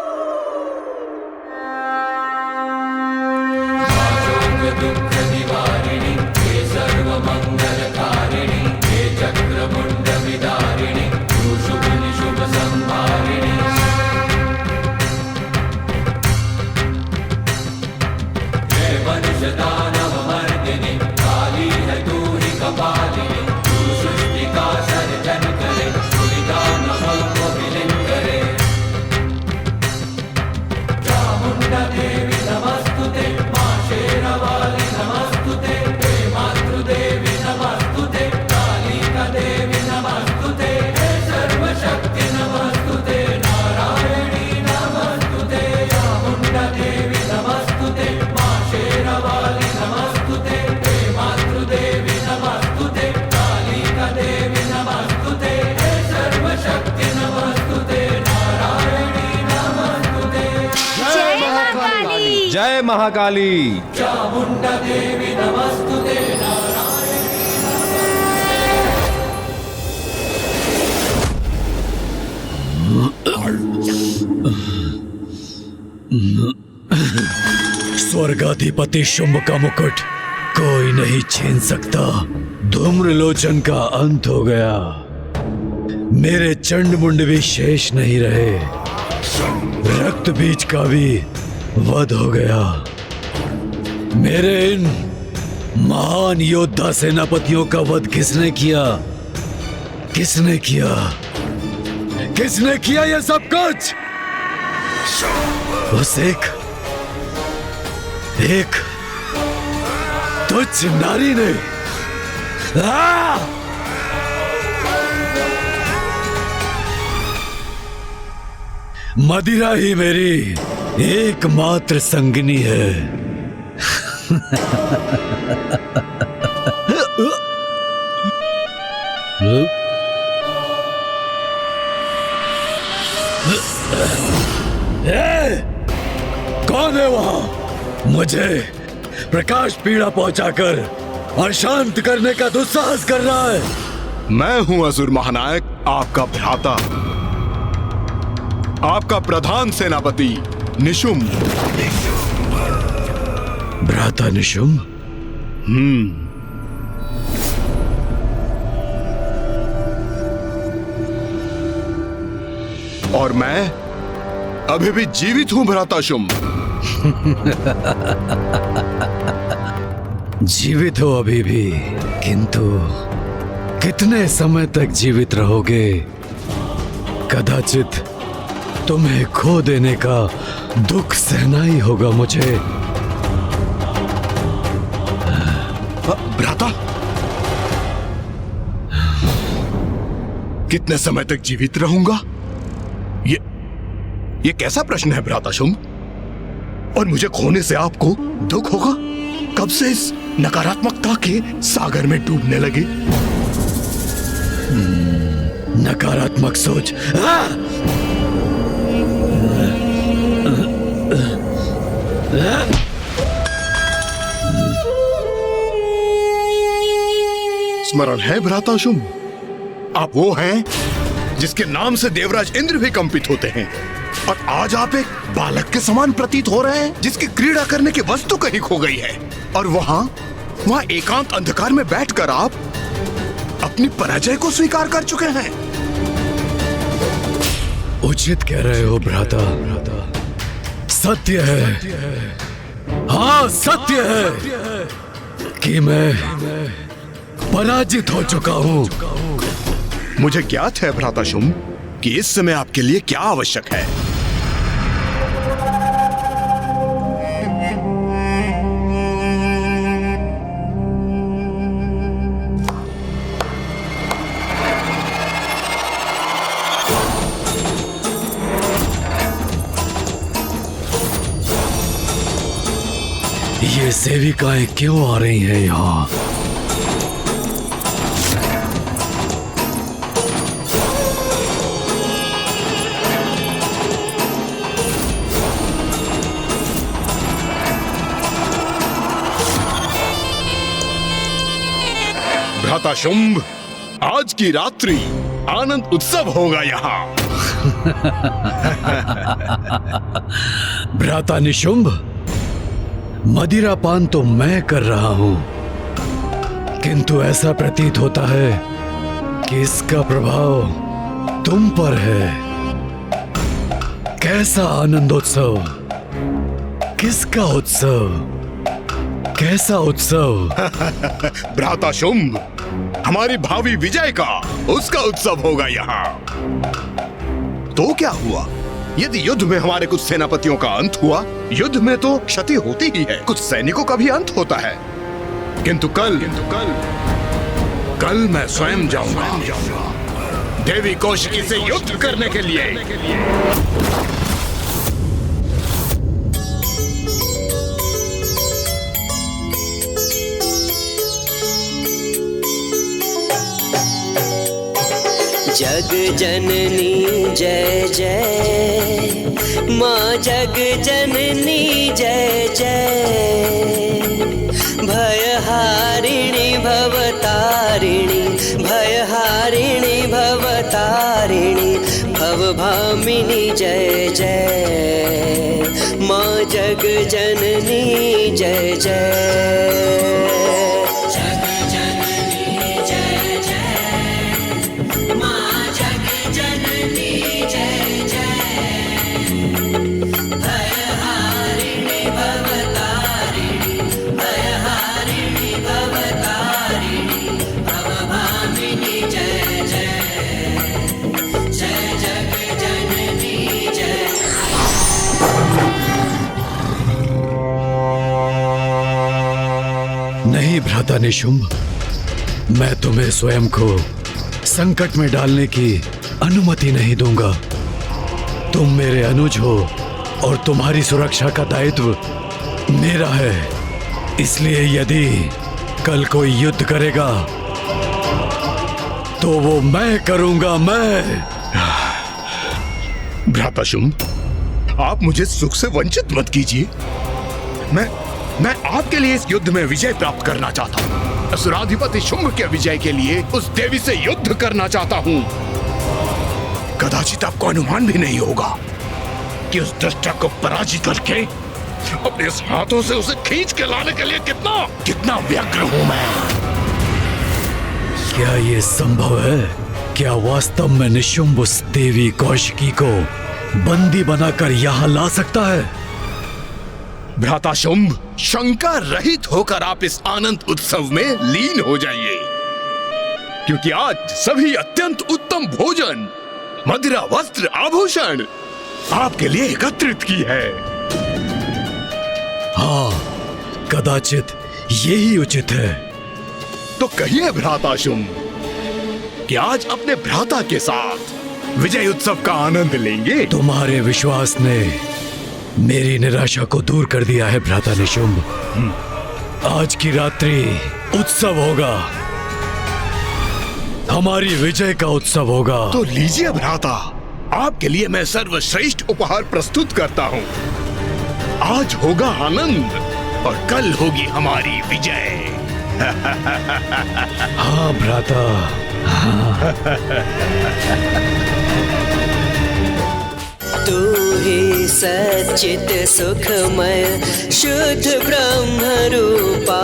[SPEAKER 15] जय महाकाली।
[SPEAKER 16] चामुंडा देवी नमस्तुते।
[SPEAKER 5] स्वर्गाधिपति शुंभ का मुकुट कोई नहीं छीन सकता। धूम्रलोचन का अंत हो गया। मेरे चंडमुंड भी शेष नहीं रहे। रक्त बीज का भी वध हो गया। मेरे इन महान योद्धा सेनापतियों का वध किसने किया? किसने किया? किसने किया ये सब कुछ? उस एक तुच्छ नारी ने। मदिरा ही मेरी एकमात्र संगिनी है। कौन है वहां? मुझे प्रकाश पीड़ा पहुंचाकर अशांत करने का दुस्साहस कर रहा है।
[SPEAKER 6] मैं हूं असुर महानायक, आपका भ्राता, आपका प्रधान सेनापति निशुंभ।
[SPEAKER 5] भ्राता निशुंभ?
[SPEAKER 6] और मैं अभी भी जीवित हूं भ्राता शुंभ।
[SPEAKER 5] जीवित हो अभी भी, किंतु कितने समय तक जीवित रहोगे? कदाचित तुम्हें खो देने का दुख सहना ही होगा मुझे।
[SPEAKER 6] भ्राता, कितने समय तक जीवित रहूंगा? ये कैसा प्रश्न है भ्राता शुंभ? और मुझे खोने से आपको दुख होगा? कब से इस नकारात्मकता के सागर में डूबने लगे?
[SPEAKER 5] नकारात्मक सोच।
[SPEAKER 6] स्मरण है भ्राता शुंभ? आप वो हैं जिसके नाम से देवराज इंद्र भी कंपित होते हैं, और आज आप एक बालक के समान प्रतीत हो रहे हैं जिसकी क्रीड़ा करने की वस्तु कहीं खो गई है। और वहां एकांत अंधकार में बैठकर आप
[SPEAKER 4] अपनी पराजय को स्वीकार कर चुके हैं।
[SPEAKER 5] उचित कह रहे हो भ्राता, सत्य है, हाँ सत्य है कि मैं पराजित हो चुका हूं।
[SPEAKER 4] मुझे ज्ञात है भ्राता शुंभ कि इस समय आपके लिए क्या आवश्यक है।
[SPEAKER 5] ये सेविकाएं क्यों आ रही हैं यहाँ?
[SPEAKER 4] भ्राता शुंभ, आज की रात्रि आनंद उत्सव होगा यहाँ।
[SPEAKER 5] भ्राता निशुंभ, मदिरापान तो मैं कर रहा हूं, किंतु ऐसा प्रतीत होता है कि इसका प्रभाव तुम पर है। कैसा आनंदोत्सव, किसका उत्सव, कैसा उत्सव?
[SPEAKER 4] भ्राता शुंभ, हमारी भावी विजय का, उसका उत्सव होगा यहाँ। तो क्या हुआ यदि युद्ध में हमारे कुछ सेनापतियों का अंत हुआ? युद्ध में तो क्षति होती ही है, कुछ सैनिकों का भी अंत होता है। किंतु कल मैं स्वयं जाऊंगा देवी कौशिकी से युद्ध करने के लिए।
[SPEAKER 18] जग जननी जय जय, माँ जग जननी जय जय। भयहारिणी भवतारिणी, भयहारिणी भवतारिणी, भवभामिनी जय जय। माँ जग जननी जय जय।
[SPEAKER 5] नहीं भ्राता निशुंभ, मैं तुम्हें स्वयं को संकट में डालने की अनुमति नहीं दूंगा। तुम मेरे अनुज हो और तुम्हारी सुरक्षा का दायित्व मेरा है। इसलिए यदि कल कोई युद्ध करेगा तो वो मैं करूंगा, मैं।
[SPEAKER 4] भ्राता शुंभ, आप मुझे सुख से वंचित मत कीजिए। मैं आपके लिए इस युद्ध में विजय प्राप्त करना चाहता हूँ। असुराधिपति शुंभ के विजय के लिए उस देवी से युद्ध करना चाहता हूँ। कदाचित आपको अनुमान भी नहीं होगा कि उस दुष्टा को पराजित करके अपने हाथों से उसे खींच के लाने के लिए कितना व्यग्र हूँ मैं।
[SPEAKER 5] क्या ये संभव है? क्या वास्तव में निशुंभ उस देवी कौशिकी को बंदी बनाकर यहाँ ला सकता है?
[SPEAKER 4] भ्राता शुंभ, शंका रहित होकर आप इस आनंद उत्सव में लीन हो जाइए, क्योंकि आज सभी अत्यंत उत्तम भोजन, मदिरा, वस्त्र, आभूषण आपके लिए एकत्रित की है।
[SPEAKER 5] हाँ, कदाचित यही उचित है।
[SPEAKER 4] तो कहिए भ्राता शुंभ कि आज अपने भ्राता के साथ विजय उत्सव का आनंद लेंगे।
[SPEAKER 5] तुम्हारे विश्वास ने मेरी निराशा को दूर कर दिया है भ्राता निशुंभ। आज की रात्रि उत्सव होगा, हमारी विजय का उत्सव होगा।
[SPEAKER 4] तो लीजिए भ्राता, आपके लिए मैं सर्वश्रेष्ठ उपहार प्रस्तुत करता हूँ। आज होगा आनंद और कल होगी हमारी विजय।
[SPEAKER 5] हाँ भ्राता, हाँ।
[SPEAKER 18] तू ही सच्चित सुखमय शुद्ध ब्रह्म रूपा,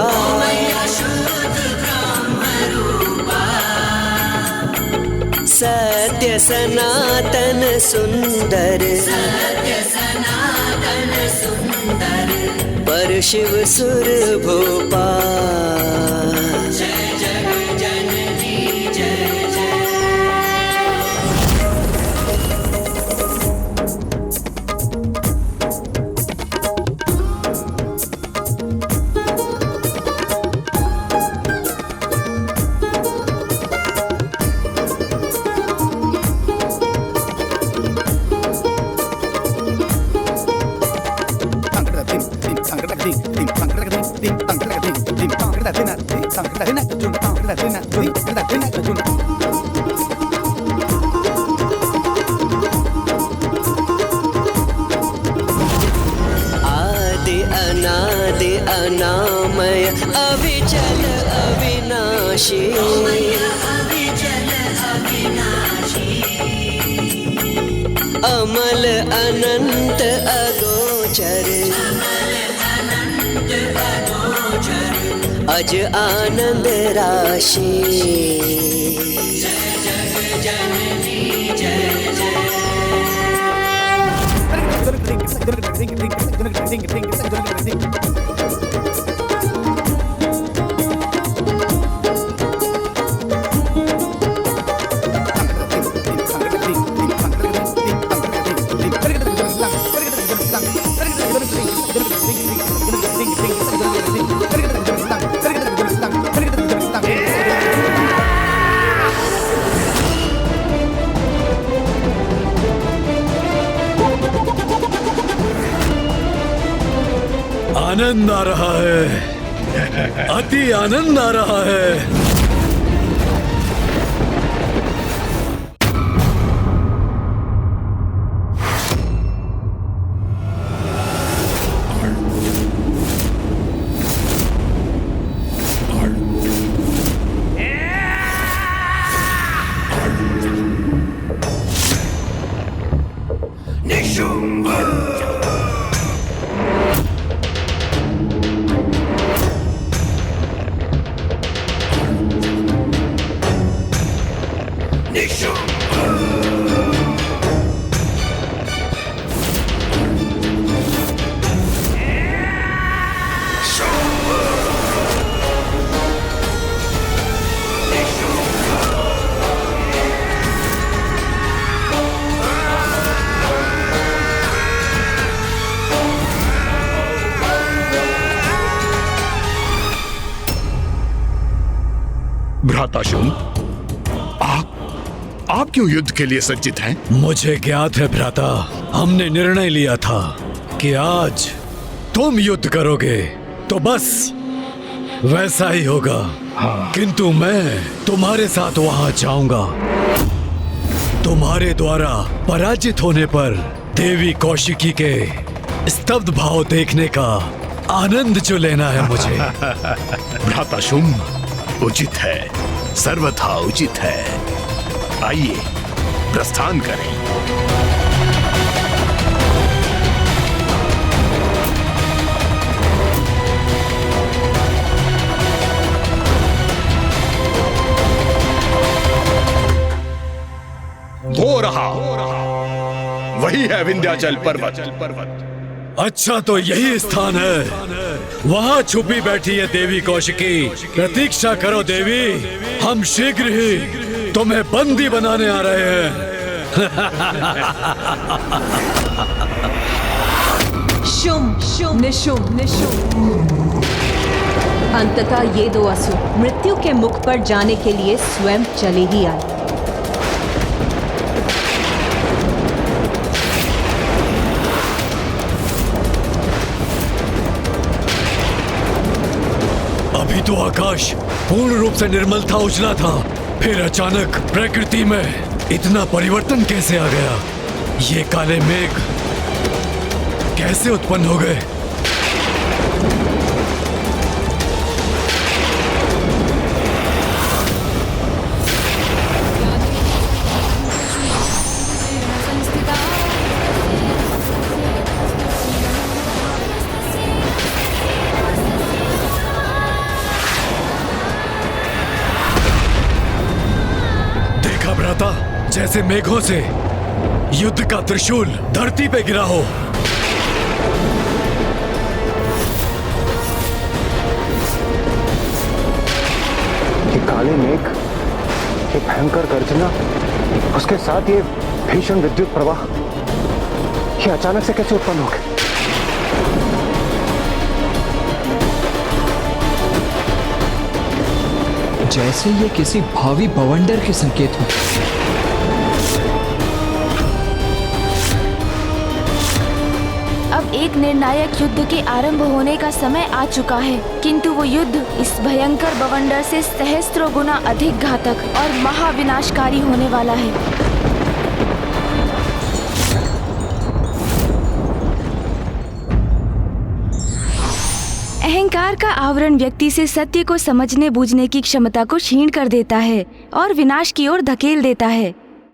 [SPEAKER 18] सत्य सनातन सुंदर पर शिव सुर भोपाल। जय जग जननी जय जय। आदि अनादि अनामय अविचल अविनाशी अमल अनंत अगोचर अज आनंद राशि। जय जग जननी जय जय।
[SPEAKER 5] आनंद आ रहा है, अति आनंद आ रहा है।
[SPEAKER 6] भ्राता शुंभ, आप क्यों युद्ध के लिए सज्जित हैं?
[SPEAKER 5] मुझे ज्ञात है भ्राता, हमने निर्णय लिया था कि आज तुम युद्ध करोगे तो बस वैसा ही होगा।
[SPEAKER 6] हाँ।
[SPEAKER 5] किंतु मैं तुम्हारे साथ वहां जाऊंगा। तुम्हारे द्वारा पराजित होने पर देवी कौशिकी के स्तब्ध भाव देखने का आनंद जो लेना है मुझे।
[SPEAKER 6] भ्राता शुंभ, उचित है, सर्वथा उचित है। आइए प्रस्थान करें। वो रहा, वही है विंध्याचल पर्वत।
[SPEAKER 5] अच्छा, तो यही स्थान है। वहाँ छुपी बैठी है देवी कौशिकी। प्रतीक्षा करो देवी, हम शीघ्र ही तुम्हें बंदी बनाने आ रहे हैं।
[SPEAKER 1] शुंभ शुंभ निशुंभ निशुंभ। अंततः ये दो असुर मृत्यु के मुख पर जाने के लिए स्वयं चले ही आए।
[SPEAKER 5] अभी तो आकाश पूर्ण रूप से निर्मल था, उजला था, फिर अचानक प्रकृति में इतना परिवर्तन कैसे आ गया? ये काले मेघ कैसे उत्पन्न हो गए? भ्राता, जैसे मेघों से युद्ध का त्रिशूल धरती पे गिरा हो।
[SPEAKER 2] ये काले मेघ, ये भयंकर गर्जना, उसके साथ ये भीषण विद्युत प्रवाह, ये अचानक से कैसे उत्पन्न हो गए?
[SPEAKER 12] जैसे ये किसी भावी बवंडर के संकेत हो।
[SPEAKER 7] अब एक निर्णायक युद्ध के आरंभ होने का समय आ चुका है, किंतु वो युद्ध इस भयंकर बवंडर से सहस्त्रों गुना अधिक घातक और महाविनाशकारी होने वाला है। अहंकार का आवरण व्यक्ति से सत्य को समझने बूझने की क्षमता को क्षीण कर देता है और विनाश की ओर धकेल देता है।